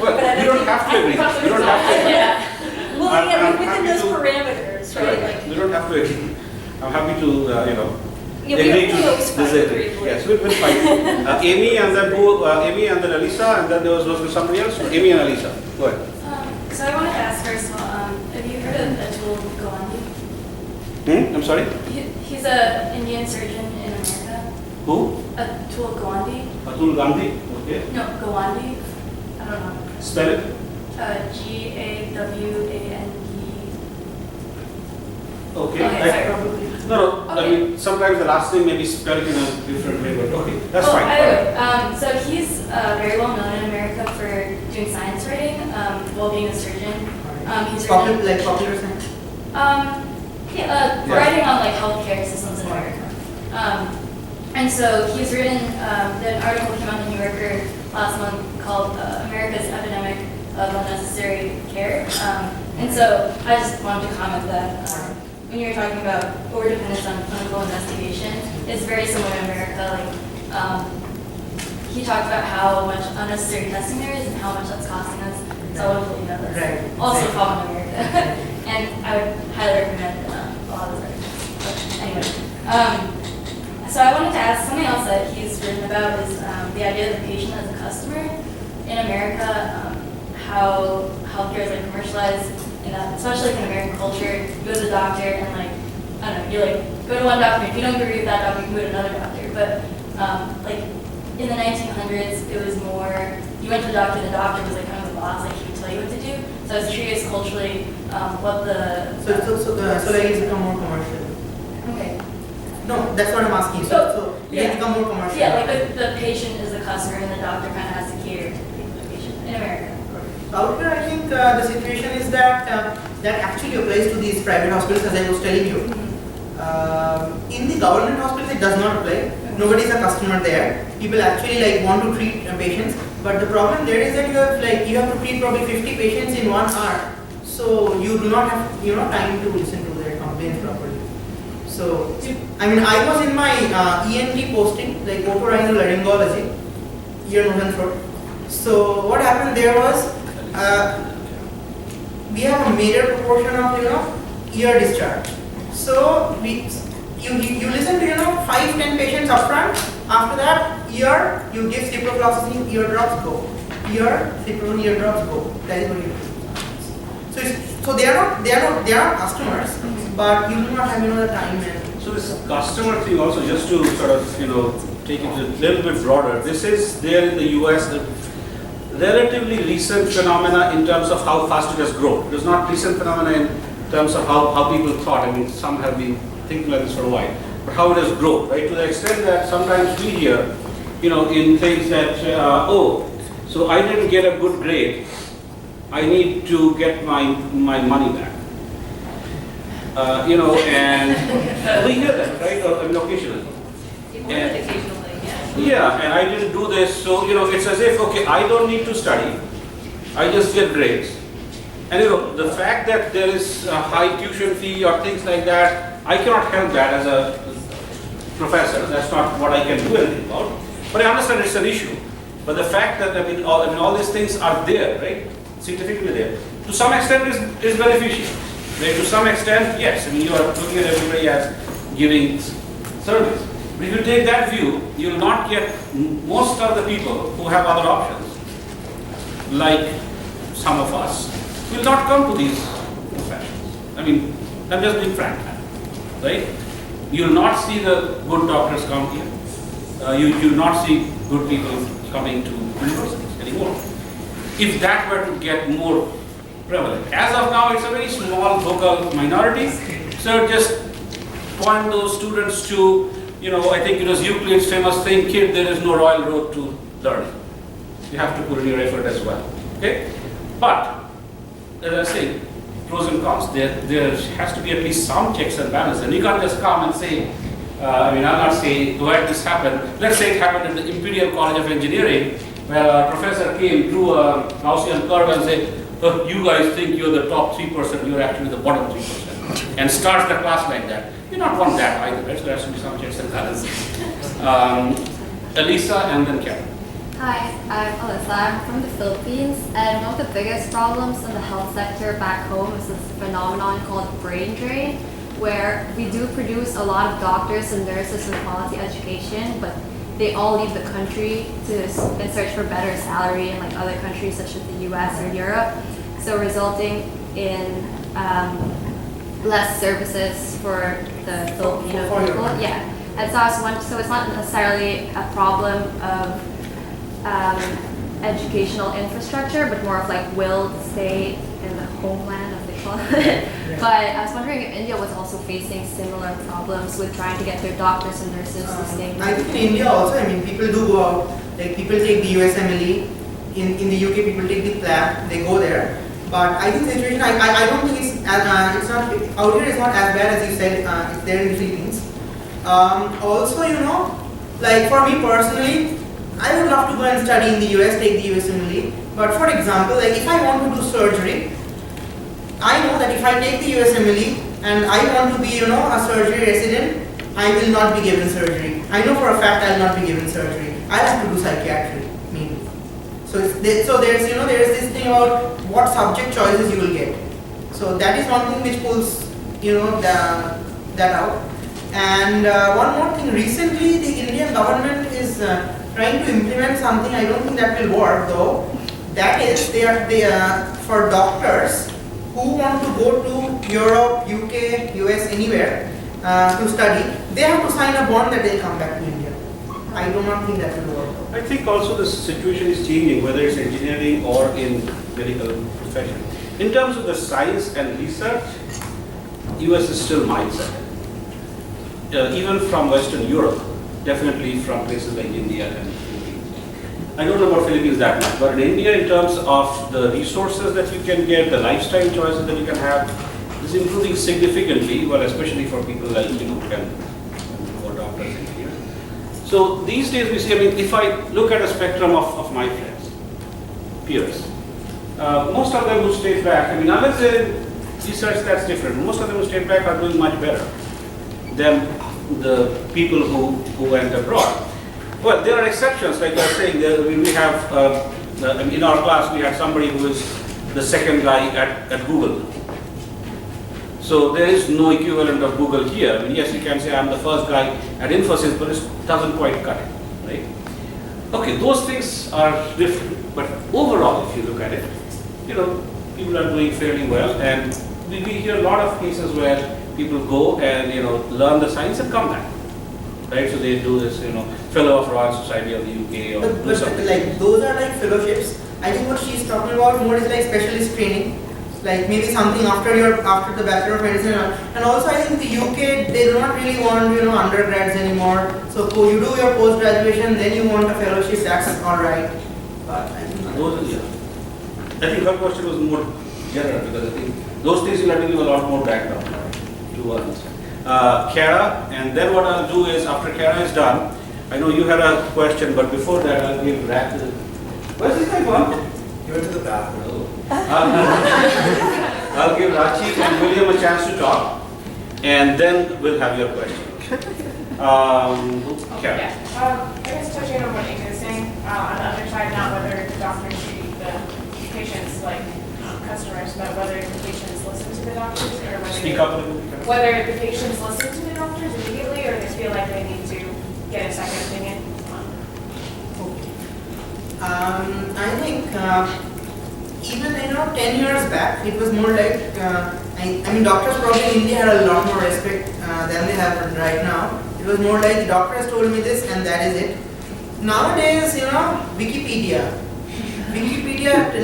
But I you don't have to agree. You don't have to agree. Yeah. Well, I'm within happy those to- parameters, right? Like, You don't have to agree. I'm happy to, yeah, agree we to always fight disagree. agreeably. Yes, we'll fight. Amy and then Amy and then Alisa, and then there was somebody else. Amy and Alisa. Go ahead. So I wanted to ask first of all, have you heard of Atul Gawande? I'm sorry. He's an Indian surgeon in America. Who? Atul Gawande? Atul Gandhi. Okay. No, Gawande. I don't know. Spell it. Gawande. Okay. Okay, sorry. No. I Okay. mean, sometimes the last name may be spelled in a different way, but okay, that's Well, fine. Anyway, so he's very well known in America for doing science writing while being a surgeon. He's written, Popular science. writing on like healthcare systems in America. And so he's written, the article came out in the New Yorker last month called America's Epidemic of Unnecessary Care. And so I just wanted to comment that when you were talking about overdependence on clinical investigation, it's very similar in America. Like he talked about how much unnecessary testing there is and how much that's costing us. So I wanted to let you know that's Right. also a problem in America. And I would highly recommend a lot of those articles. But anyway, so I wanted to ask something else that he's written about is the idea of the patient as a customer. In America, how healthcare is like commercialized, and especially in American culture, you go to the doctor and like, I don't know, you like go to one doctor, if you don't agree with that doctor, you can go to another doctor. But like in the 1900s, it was more, you went to the doctor was like kind of the boss, like he would tell you what to do. So I was curious culturally what the... So like it's become more commercial. Okay. No, that's what I'm asking. So it's become more commercial. Yeah, like the patient is the customer and the doctor kind of has to cater to the patient in America. Out here, I think the situation is that that actually applies to these private hospitals, as I was telling you. In the government hospitals, it does not apply. Nobody is a customer there. People actually like want to treat patients, but the problem there is that you have to treat probably 50 patients in 1 hour. So you do not have time to listen to their complaints properly. So I mean, I was in my ENT posting, like otorhinolaryngology, ear, nose and throat. So what happened there was we have a major proportion of ear discharge. So you listen to 5-10 patients upfront. After that, ear you give ciprofloxacin, ear drops go. Ear ciprofloxacin, ear drops go. That is what you do. So they are customers, but you do not have the time and. So this customer thing also, just to sort of take it a little bit broader. This is there in the US. Relatively recent phenomena in terms of how fast it has grown. It is not recent phenomena in terms of how people thought. I mean, some have been thinking like this for a while, but how it has grown, right? To the extent that sometimes we hear, in things that, so I didn't get a good grade, I need to get my money back. And we hear that, right? I mean, occasionally. And- Occasionally, yeah. Yeah, and I didn't do this, so it's as if, okay, I don't need to study, I just get grades. And the fact that there is a high tuition fee or things like that, I cannot help that as a professor, that's not what I can do anything about. But I understand it's an issue. But the fact that, all these things are there, right, significantly there, to some extent is beneficial. Right? To some extent, yes, you are looking at everybody as giving service. But if you take that view, you will not get most of the people who have other options, like some of us, will not come to these professions. I mean, I'm just being frank, right? You will not see the good doctors come here. You will not see good people coming to universities anymore. If that were to get more prevalent. As of now, it's a very small vocal minority. So just point those students to, I think it was Euclid's famous thing, kid, there is no royal road to learning. You have to put in your effort as well. Okay? But, as I say, pros and cons. There has to be at least some checks and balances. And you can't just come and say, I'll not say where this happened. Let's say it happened at the Imperial College of Engineering, where a professor came, drew a Gaussian curve and said, oh, you guys think you're the top 3%, you're actually the bottom 3%. And starts the class like that. You don't want that either, right? So there has to be some checks and balances. Elisa and then Karen. Hi, I'm Alyssa. I'm from the Philippines, and one of the biggest problems in the health sector back home is this phenomenon called brain drain, where we do produce a lot of doctors and nurses with quality education, but they all leave the country in search for better salary in like other countries such as the US or Europe, so resulting in less services for the Filipino people. Yeah, and so I was wondering, so it's not necessarily a problem of educational infrastructure, but more of like will to stay in the homeland, as they call it. But I was wondering if India was also facing similar problems with trying to get their doctors and nurses to stay. I think in India also, people do go out, like people take the USMLE, in the UK people take the PLAB, they go there. But I think the situation, I don't think it's not, out here it's not as bad as you said, it's there in the Philippines. Also, like for me personally, I would love to go and study in the US, take the USMLE. But for example, like if I want to do surgery, I know that if I take the USMLE and I want to be, a surgery resident, I will not be given surgery. I know for a fact I will not be given surgery. I'll have to do psychiatry, maybe. So there's this thing about what subject choices you will get. So that is one thing which pulls, that out. And one more thing, recently the Indian government is trying to implement something. I don't think that will work though. That is, they are for doctors who want to go to Europe, UK, US, anywhere to study, they have to sign a bond that they'll come back to India. I do not think that will work. I think also the situation is changing, whether it's engineering or in medical profession. In terms of the science and research, US is still mindset. Even from Western Europe, definitely from places like India and Philippines. I don't know about Philippines that much, but in India, in terms of the resources that you can get, the lifestyle choices that you can have, is improving significantly, well, especially for people like, for doctors in here. So these days we see, if I look at a spectrum of my friends, peers, most of them who stayed back, unless they're in research, that's different. Most of them who stayed back are doing much better than the people who went abroad. Well, there are exceptions, like I was saying, we have, in our class we had somebody who is the second guy at Google. So there is no equivalent of Google here. Yes, you can say I'm the first guy at Infosys, but it doesn't quite cut it, right? Okay, those things are different, but overall, if you look at it, people are doing fairly well, and we hear a lot of cases where people go and learn the science and come back, right? So they do this, Fellow of Royal Society of the UK or but like those are like fellowships. I think what she's talking about more is like specialist training, like maybe something after the Bachelor of Medicine. And also I think the UK, they do not really want undergrads anymore. So you do your post graduation, then you want a fellowship. That's all right. But I think I think her question was more general, because I think those things will have to give a lot more background to understand. Kara, and then what I'll do is, after Kara is done, I know you had a question, but before that I'll give Rat to where's this guy gone? He went to the bathroom. I'll give Rachi and William a chance to talk, and then we'll have your question. Kara. I guess touching on what Ingrid is saying, on the other side, not whether the doctors treat the patients like customers, but whether the patients listen to the doctors, or whether the patients listen to the doctors immediately, or they feel like they need to get a second opinion. I think even 10 years back, it was more like I mean, doctors probably in India had a lot more respect than they have right now. It was more like the doctor has told me this and that is it. Nowadays, Wikipedia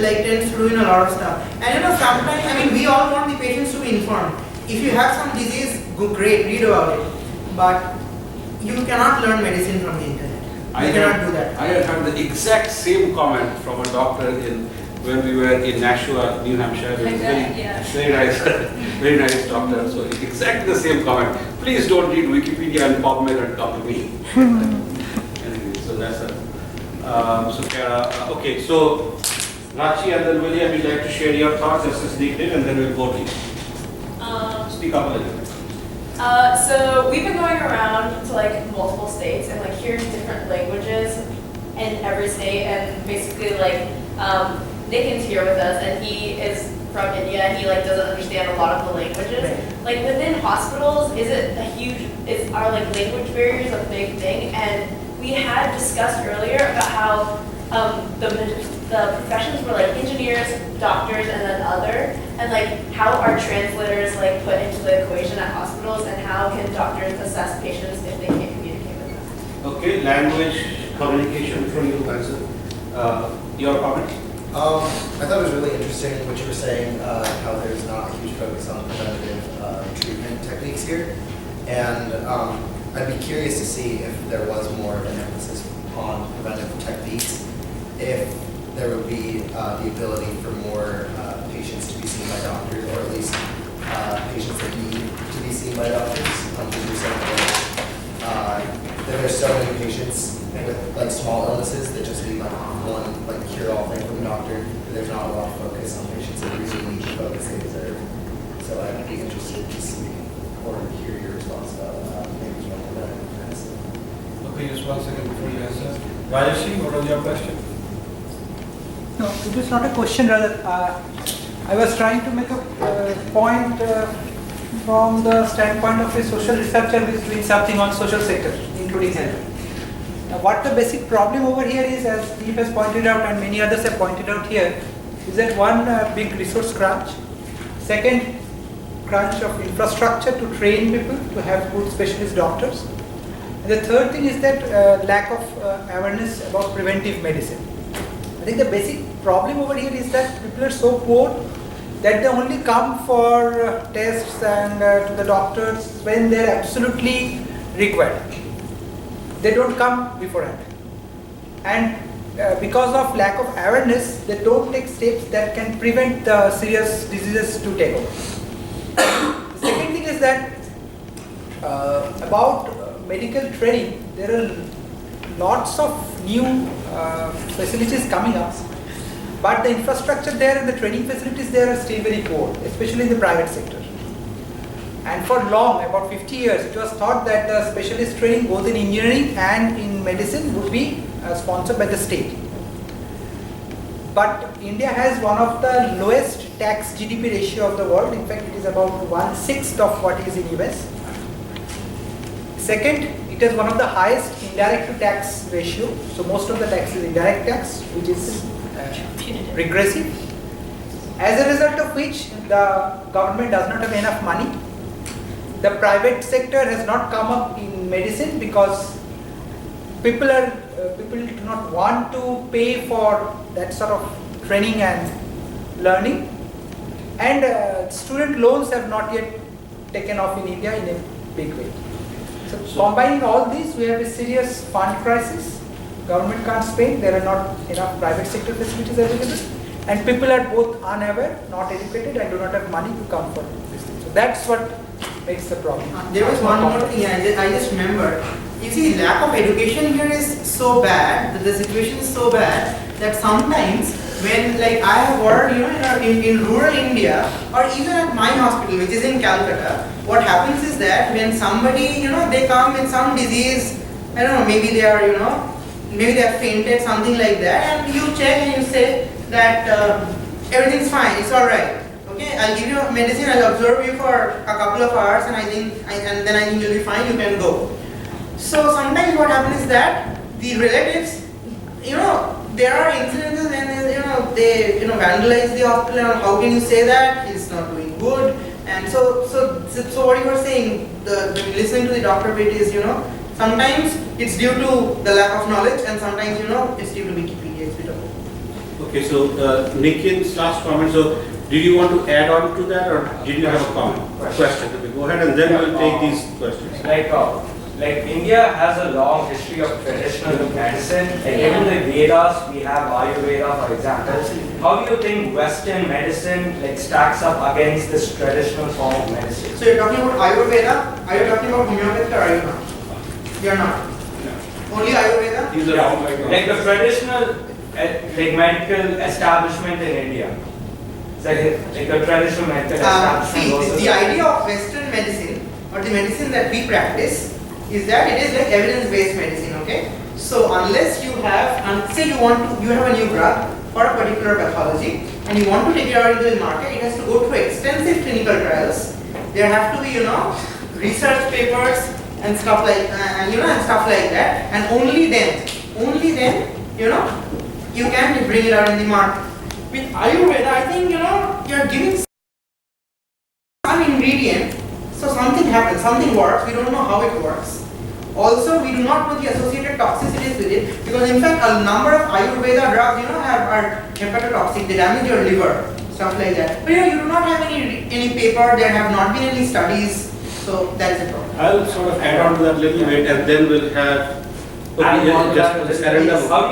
like tends to ruin a lot of stuff. And sometimes, I mean, we all want the patients to be informed. If you have some disease, go great, read about it. But you cannot learn medicine from the internet. You cannot do that. I had the exact same comment from a doctor when we were in Nashua, New Hampshire. It was very nice, very nice doctor. So exactly the same comment. Please don't read Wikipedia and PubMed and come to me. Anyway, so that's a. So Kara, okay. So Rachi and then William, would you like to share your thoughts as Sadiq did, and then we'll go to you. Speak up a little bit. So we've been going around to like multiple states and like hearing different languages in every state, and basically like Nitin's here with us and he is from India and he like doesn't understand a lot of the languages. Like within hospitals, are like language barriers a big thing? And we had discussed earlier about how the professions were like engineers, doctors, and then other, and like how are translators like put into the equation at hospitals, and how can doctors assess patients if they can't communicate with them? Okay, language communication from you, Vincent. Your comment? I thought it was really interesting what you were saying, how there's not a huge focus on preventative treatment techniques here. And I'd be curious to see if there was more of an emphasis on preventive techniques, if there would be the ability for more patients to be seen by doctors, or at least patients that need to be seen by doctors. Because you're saying that there's so many patients with like small illnesses that just need like one like cure-all thing from a doctor. There's not a lot of focus on patients that really need the focus they deserve. So I'd be interested to see or hear your response about maybe more preventive medicine. Okay, just 1 second before you answer. Rajesh, what was your question? No, it was not a question, rather. I was trying to make a point from the standpoint of a social researcher who is doing something on social sector, including health. Now, what the basic problem over here is, as Steve has pointed out and many others have pointed out here, is that one big resource crunch, second crunch of infrastructure to train people to have good specialist doctors, and the third thing is that lack of awareness about preventive medicine. I think the basic problem over here is that people are so poor that they only come for tests and to the doctors when they are absolutely required. They don't come beforehand. And because of lack of awareness, they don't take steps that can prevent the serious diseases to take over. The second thing is that about medical training, there are lots of new facilities coming up, but the infrastructure there and the training facilities there are still very poor, especially in the private sector. And for long, about 50 years, it was thought that the specialist training both in engineering and in medicine would be sponsored by the state. But India has one of the lowest tax GDP ratio of the world. In fact, it is about 1/6 of what is in US. Second, it has one of the highest indirect to tax ratio. So most of the tax is indirect tax, which is regressive. As a result of which, the government does not have enough money. The private sector has not come up in medicine because people do not want to pay for that sort of training and learning, and student loans have not yet taken off in India in a big way. So combining all these, we have a serious fund crisis. Government can't spend, there are not enough private sector facilities available, and people are both unaware, not educated, and do not have money to come for this thing. So that's what makes the problem. There was one more thing I just remembered. You see, lack of education here is so bad, that the situation is so bad that sometimes when, like, I have worked, in rural India, or even at my hospital, which is in Calcutta, what happens is that when somebody, they come with some disease, I don't know, maybe they are, maybe they have fainted, something like that, and you check and you say that everything's fine, it's alright. Okay, I'll give you medicine, I'll observe you for a couple of hours, and then I think you'll be fine, you can go. So sometimes what happens is that the relatives, there are incidences when they vandalize the hospital, and how can you say that he's not doing good, And so what you were saying, listening to the doctor bit is, sometimes it's due to the lack of knowledge, and sometimes, it's due to Wikipedia. It's bit of both. Okay, so Nikin's last comment. So, did you want to add on to that, or did you have a comment? Question. Okay, go ahead, and then we'll take these questions. Like India has a long history of traditional medicine. Like even the Vedas, we have Ayurveda, for example. How do you think Western medicine stacks up against this traditional form of medicine? So you're talking about Ayurveda? Are you talking about homeopathy, or are you not? You're not. Only Ayurveda? Like the traditional medical establishment in India. It's like a traditional medical establishment. See, the idea of Western medicine, or the medicine that we practice, is that it is like evidence-based medicine, okay? So unless you have, say you have a new drug for a particular pathology, and you want to take it out into the market, it has to go through extensive clinical trials. There have to be, research papers and stuff like, and stuff like that, and only then, you can bring it out in the market. With Ayurveda, I think, you're giving some ingredient, so something happens, something works, we don't know how it works. Also, we do not know the associated toxicities with it, because in fact, a number of Ayurveda drugs, are hepatotoxic, they damage your liver, stuff like that. But you do not have any paper, there have not been any studies, so that is a problem. I'll sort of add on to that little bit, and then we'll have. How do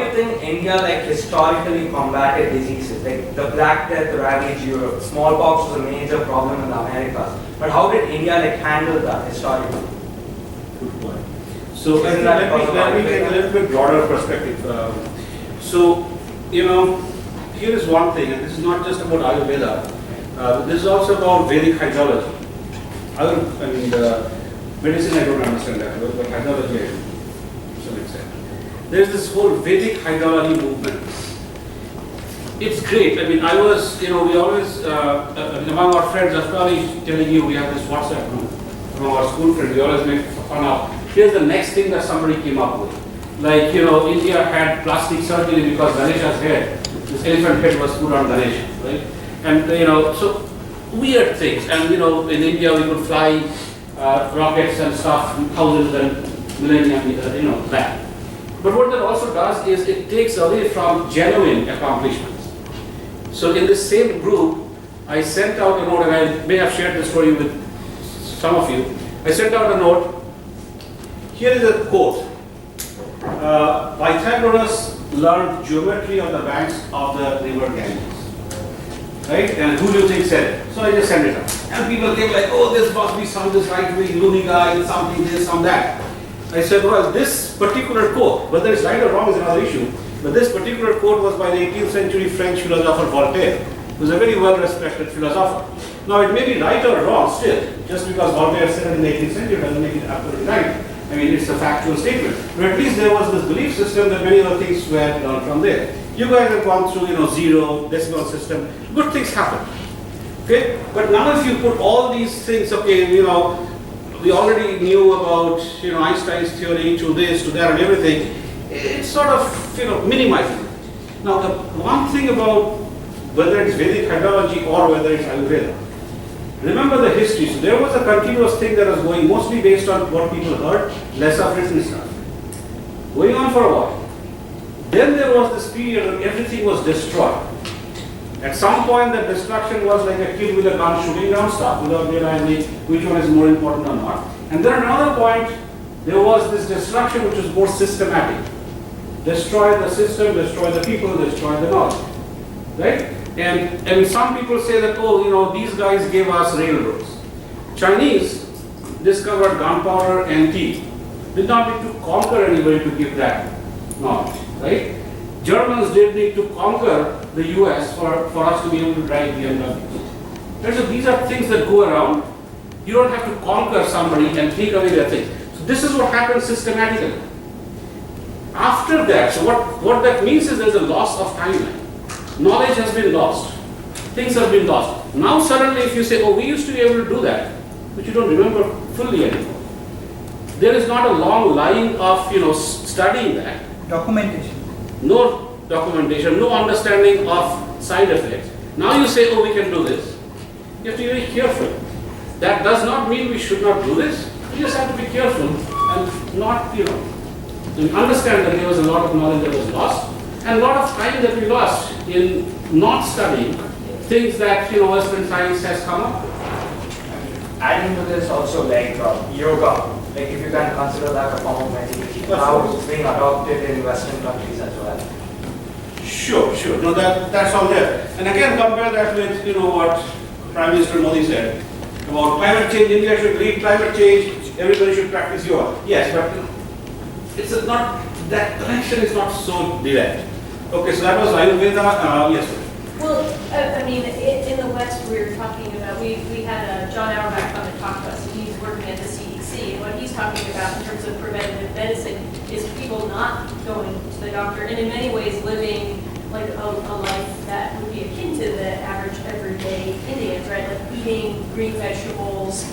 you think India historically combated diseases? Like the Black Death ravaged Europe, smallpox was a major problem in the Americas. But how did India handle that historically? Good point. So let me take a little bit broader perspective. Here is one thing, and this is not just about Ayurveda. This is also about Vedic hydrology. Medicine I don't understand that, but hydrology I do. There's this whole Vedic hydrology movement. It's great. We always, among our friends, I was probably telling you, we have this WhatsApp group from our school friends. We always make fun of. Here's the next thing that somebody came up with. India had plastic surgery because Ganesha's head, this elephant head was put on Ganesha, right? And, so weird things. And, in India we could fly rockets and stuff, thousands and millennia, back. But what that also does is it takes away from genuine accomplishments. So in this same group, I sent out a note, and I may have shared this story with some of you. I sent out a note. Here is a quote. Pythagoras learned geometry on the banks of the river Ganges. Right? And who do you think said it? So I just sent it out. And people think this must be some this right-wing loony guy, something this, some that. I said, well, this particular quote, whether it's right or wrong is another issue, but this particular quote was by the 18th century French philosopher Voltaire, who's a very well-respected philosopher. Now, it may be right or wrong still, just because Voltaire said it in the 18th century doesn't make it absolutely right. It's a factual statement. But at least there was this belief system that many other things were learned from there. You guys have gone through, zero, decimal system, good things happen. Okay? But now if you put all these things, we already knew about Einstein's theory to this, to that, and everything. It's sort of minimizing. Now the one thing about whether it's Vedic hydrology or whether it's Ayurveda, remember the history. So there was a continuous thing that was going, mostly based on what people heard, less of written stuff, going on for a while. Then there was this period when everything was destroyed. At some point, the destruction was like a kid with a gun shooting down stuff without realizing which one is more important or not. And then at another point, there was this destruction which was more systematic. Destroy the system, destroy the people, destroy the knowledge. Right? And some people say that, these guys gave us railroads. Chinese discovered gunpowder and tea. Did not need to conquer anybody to give that knowledge. Right? Germans did need to conquer the US for us to be able to drive BMWs. So these are things that go around. You don't have to conquer somebody and take away their things. So this is what happens systematically. After that, so what that means is there's a loss of timeline. Knowledge has been lost. Things have been lost. Now suddenly if you say, we used to be able to do that, but you don't remember fully anymore. There is not a long line of studying that. Documentation. No documentation, no understanding of side effects. Now you say, we can do this. You have to be very careful. not mean we should not do this. We just have to be careful and not, to understand that there was a lot of knowledge that was lost and a lot of time that we lost in not studying things that, Western science has come up. Adding to this also like yoga, like if you can consider that a form of meditation, how it's being adopted in Western countries as well. Sure. No, that's all there. And again, compare that with, what Prime Minister Modi said about climate change. India should lead climate change. Everybody should practice yoga. Yes, but it's not, that connection is not so direct. Okay, so that was Ayurveda. Yes, sir. Well, I mean, in the West, we were talking about, we had John Auerbach come and talk to us, and he's working at the CDC, and what he's talking about in terms of preventative medicine is people not going to the doctor, and in many ways living like a life that would be akin to the average everyday Indians, right? Like eating green vegetables,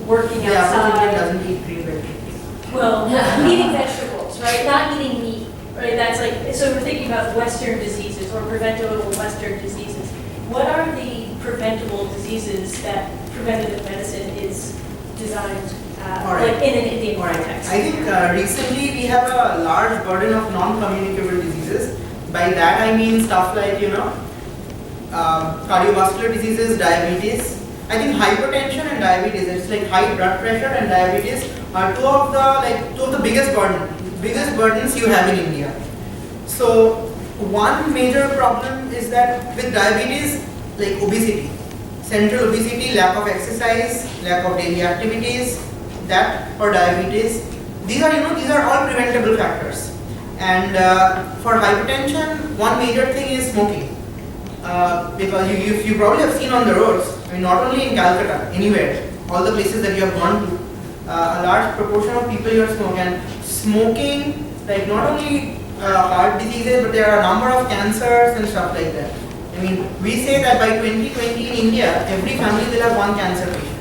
working outside. Doesn't eat green vegetables. Well, eating vegetables, right? Not eating meat, right? That's like, so we're thinking about Western diseases or preventable Western diseases. What are the preventable diseases that preventative medicine is designed, like in an Indian context? I think recently we have a large burden of non-communicable diseases. By that I mean stuff like, cardiovascular diseases, diabetes. I think hypertension and diabetes, it's like high blood pressure and diabetes are two of the biggest burdens you have in India. So one major problem is that with diabetes, like obesity, central obesity, lack of exercise, lack of daily activities, that or diabetes, these are all preventable factors. And for hypertension, one major thing is smoking. Because you probably have seen on the roads, I mean, not only in Calcutta, anywhere, all the places that you have gone to, a large proportion of people here smoke. And smoking, like not only heart diseases, but there are a number of cancers and stuff like that. I mean, we say that by 2020 in India, every family will have one cancer patient.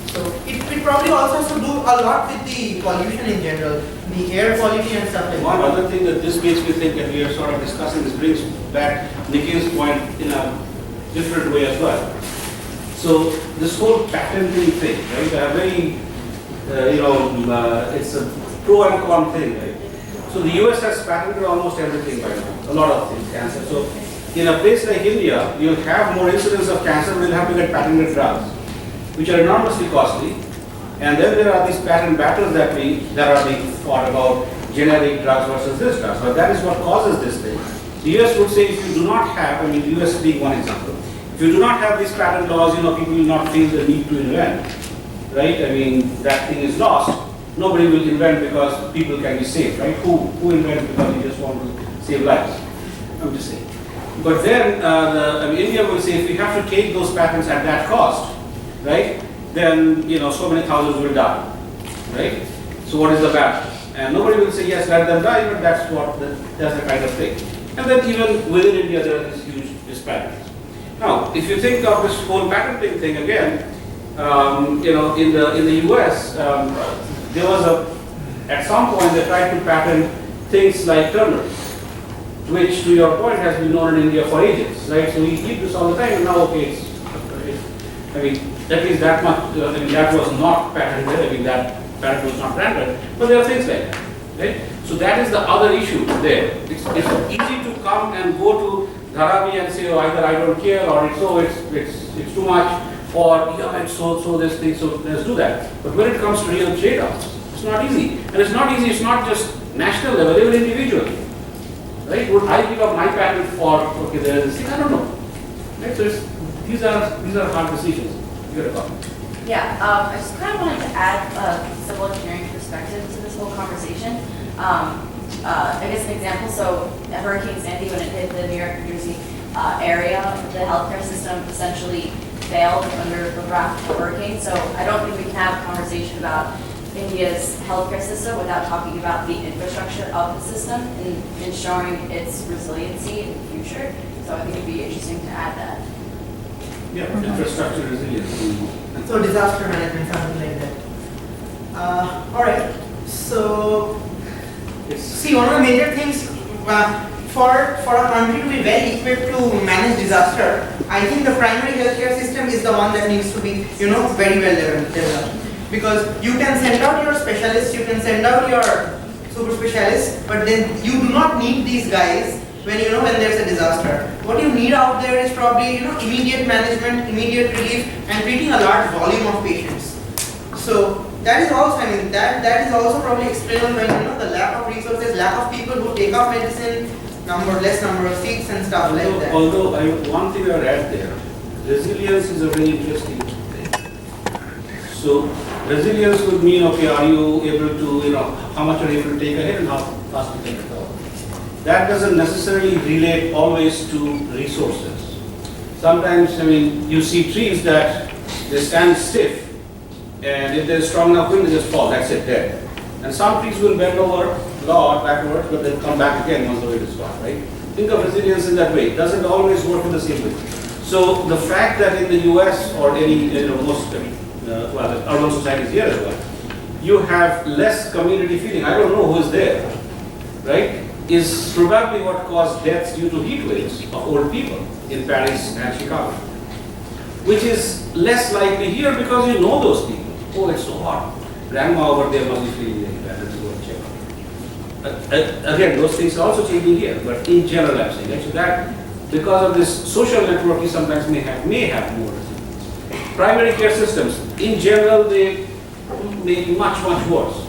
So it probably also has to do a lot with the pollution in general, the air quality and stuff like that. One other thing that this makes me think, and we are sort of discussing, this brings back Nikki's point in a different way as well. So this whole patenting thing, right? It's a pro and con thing, right? So the US has patented almost everything by now, a lot of things, cancer. So in a place like India, you'll have more incidence of cancer, we'll have to get patented drugs, which are enormously costly. And then there are these patent battles that are being fought about generic drugs versus this drug. So that is what causes this thing. The US would say if you do not have, the US being one example, if you do not have these patent laws, people will not feel the need to invent, right? That thing is lost. Nobody will invent because people can be saved, right? Who invents because you just want to save lives? I'm just saying. But then India will say if we have to take those patents at that cost, right? Then so many thousands will die, right? So what is the battle? And nobody will say yes, let them die, but that's the kind of thing. And then even within India there are these huge disparities. Now, if you think of this whole patenting thing again, in the US, there was at some point they tried to patent things like turmeric, which to your point has been known in India for ages, right? So we eat this all the time, and now okay, at least that much, that was not patented, that patent was not granted, but there are things like that, right? So that is the other issue there. It's easy to come and go to Dharavi and say, oh, either I don't care, or it's too much, or yeah, it's so this thing, so let's do that. But when it comes to real trade-offs, it's not easy. And it's not easy, it's not just national level, even individual. Right? Would I give up my patent for, okay, there is this thing? I don't know. Right? So these are hard decisions. You got to comment. Yeah, I just kind of wanted to add a civil engineering perspective to this whole conversation. I guess an example, so Hurricane Sandy, when it hit the New York, New Jersey area, the healthcare system essentially failed under the wrath of the hurricane. So I don't think we can have a conversation about India's healthcare system without talking about the infrastructure of the system and ensuring its resiliency in the future. So I think it'd be interesting to add that. Yeah, infrastructure resilience. So disaster management, something like that. All right. So see, one of the major things for a country to be well equipped to manage disaster, I think the primary healthcare system is the one that needs to be, very well developed. Because you can send out your specialists, you can send out your super specialists, but then you do not need these guys when when there's a disaster. What you need out there is probably immediate management, immediate relief, and treating a large volume of patients. So that is also, that is also probably explainable by the lack of resources, lack of people who take up medicine, less number of seats and stuff like that. Although one thing I would add there, resilience is a very interesting thing. So resilience would mean, okay, are you able to, how much are you able to take ahead and how fast you take it out. That doesn't necessarily relate always to resources. Sometimes, you see trees that they stand stiff, and if there's strong enough wind, they just fall, that's it, dead. And some trees will bend over a lot backwards, but they'll come back again once the wind is gone, right? Think of resilience in that way. It doesn't always work in the same way. So the fact that in the US or any, most urban societies here as well, you have less community feeling. I don't know who is there, right? Is probably what caused deaths due to heat waves of old people in Paris and Chicago, which is less likely here because you know those people. Oh, it's so hot. Grandma over there must be feeling very bad. Let's go and check. Again, those things are also changing here, but in general, I'm saying actually that because of this social network, you sometimes may have more resilience. Primary care systems, in general, they may be much worse.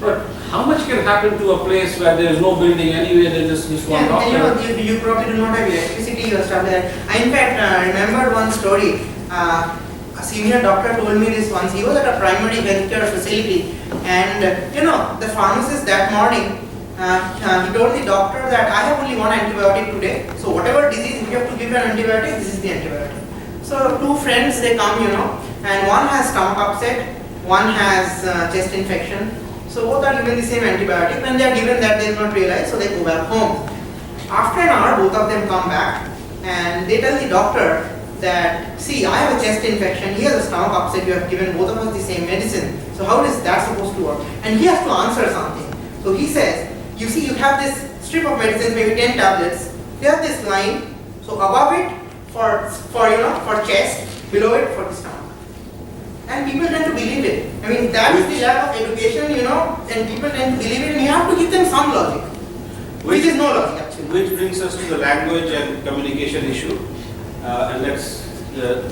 But how much can happen to a place where there is no building anyway, there is just one doctor? You probably do not have electricity or stuff like that. I in fact remembered one story. A senior doctor told me this once. He was at a primary healthcare facility, and the pharmacist that morning, he told the doctor that I have only one antibiotic today. So whatever disease you have to give an antibiotic, this is the antibiotic. So two friends, they come, and one has stomach upset, one has chest infection. So both are given the same antibiotic. When they are given that, they will not realize, so they go back home. After an hour, both of them come back and they tell the doctor that, see, I have a chest infection, he has a stomach upset, you have given both of us the same medicine. So how is that supposed to work? And he has to answer something. So he says, you see, you have this strip of medicines, maybe 10 tablets. They have this line, so above it for chest, below it for the stomach. And people tend to believe it. That is the lack of education, and people tend to believe it, and you have to give them some logic, which is no logic actually. Which brings us to the language and communication issue. And let's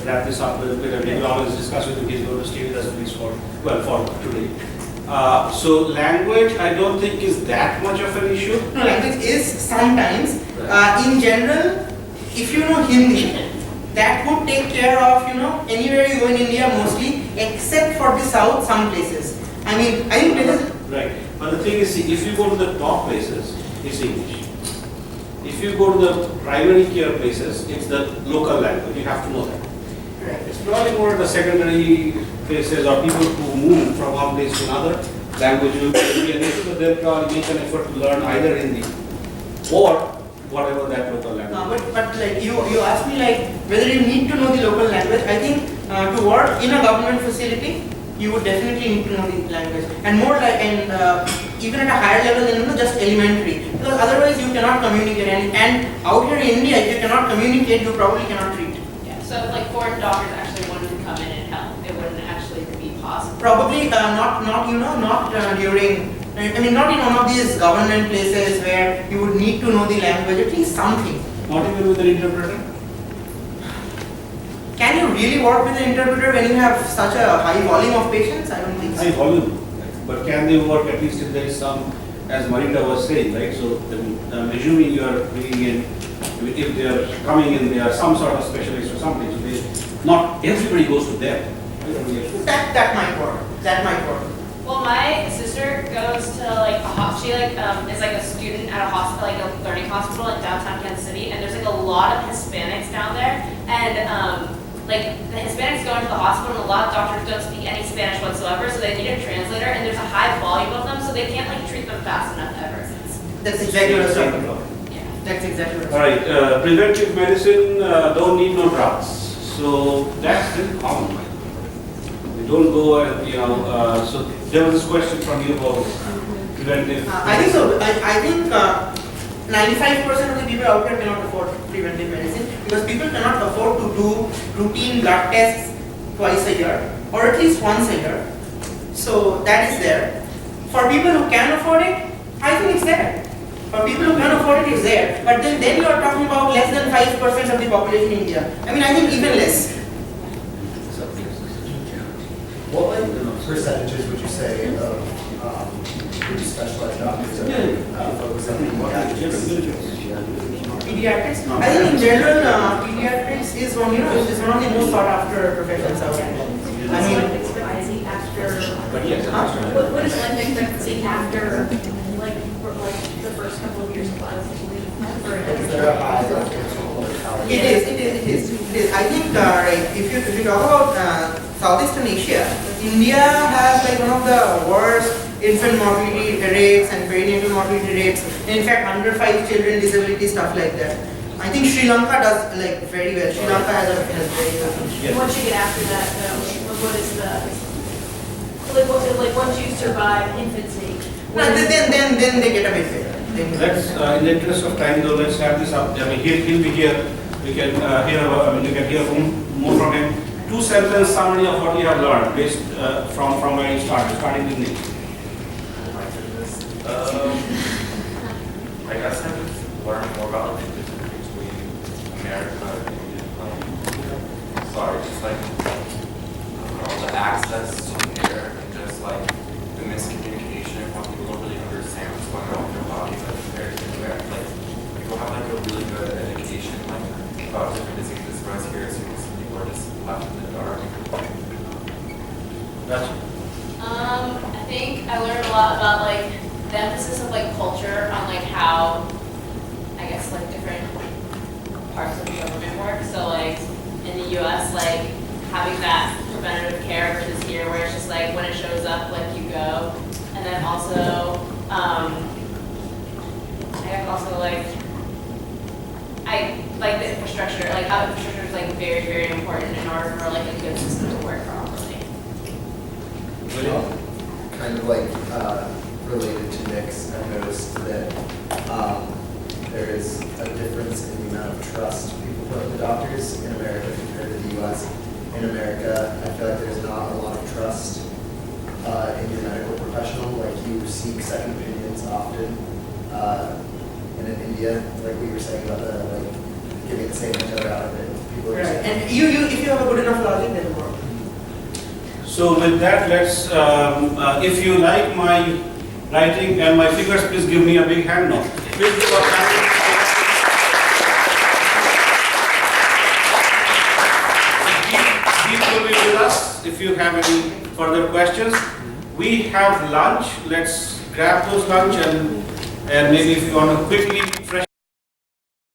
wrap this up with a bit. Always discuss with his going to stay with us at least for today. So language, I don't think is that much of an issue. No, language is sometimes. In general, if you know Hindi, that would take care of, anywhere you go in India mostly, except for the south, some places. I think places. Right. But the thing is, see, if you go to the top places, it's English. If you go to the primary care places, it's the local language. You have to know that. Right. It's probably more the secondary places or people who move from one place to another. Language will be an issue, but they'll probably make an effort to learn either Hindi or whatever that local language. But like you asked me whether you need to know the local language. I think to work in a government facility, you would definitely need to know the language, and more even at a higher level than just elementary, because otherwise you cannot communicate. And out here in India, if you cannot communicate, you probably cannot treat. Yeah. So if foreign doctors actually wanted to come in and help, it wouldn't actually be possible. Probably not during. Not in one of these government places where you would need to know the language, at least something. Not even with an interpreter? Can you really work with an interpreter when you have such a high volume of patients? I don't think so. High volume. But can they work at least if there is some, as Marita was saying, right? So I'm assuming you are bringing in, if they are coming in, they are some sort of specialist or something. So not everybody goes to them. That might work. That might work. Well, my sister goes to she is a student at a hospital, a learning hospital in downtown Kansas City, and there's a lot of Hispanics down there, and the Hispanics go into the hospital, and a lot of doctors don't speak any Spanish whatsoever, so they need a translator, and there's a high volume of them, so they can't treat them fast enough ever since. That's exactly what I was talking about. Yeah. That's exactly what I was talking about. All right, preventive medicine don't need no drugs, so that's very common. We don't go and so there was this question from you about preventive. I think so. I think 95% of the people out here cannot afford preventive medicine. because people cannot afford to do routine blood tests twice a year or at least once a year. So that is there. For people who can afford it, I think it's there. For people who can afford it, it's there. But then you are talking about less than 5% of the population in India. I mean, I think even less. What percentages would you say of specialized doctors are focused on Pediatrics? I think in general, pediatrics is one, is one of the most sought after professions out there. I mean, what is life expectancy after, like the first couple of years of life? It is. I think, right, if you talk about Southeastern Asia, India has like one of the worst infant mortality rates and perinatal mortality rates. In fact, under 5 children disability, stuff like that. I think Sri Lanka does like very well. Sri Lanka has very good. Once you get after that, though, what is the like once you survive infancy? Then they get a bit better. Let's, in the interest of time though, let's have this up. I mean, he'll be here. We can you can hear more from him. 2-sentence summary of what you have learned based from where you started, starting with me. Oh my goodness. I guess I just learned more about the difference between America and India. Sorry, just like the access to care and just like the miscommunication when people don't really understand what's going on with their body as compared to America. Like people have like a really good education like about different diseases, whereas here people are just left in the dark. I think I learned a lot about like the emphasis of like culture on like how I guess like different parts of the government work. So like in the US, like having that preventative care versus here where it's just like when it shows up, like you go. And then also I guess also like I like the infrastructure, like how infrastructure is like very, very important in order for like a good system to work properly. Kind of like related to Nick's, I noticed that there is a difference in the amount of trust people put in the doctors in America compared to the US. In America, I feel like there's not a lot of trust in your medical professional. Like you seek second opinions often. And in India, like we were saying about the like giving the same answer out of it. People are Right. saying, And if you have a good enough logic, then it works. So with that, let's, if you like my writing and my figures, please give me a big hand now. Please give a hand. Deep will be with us if you have any further questions. We have lunch. Let's grab those lunch and maybe if you want to quickly fresh.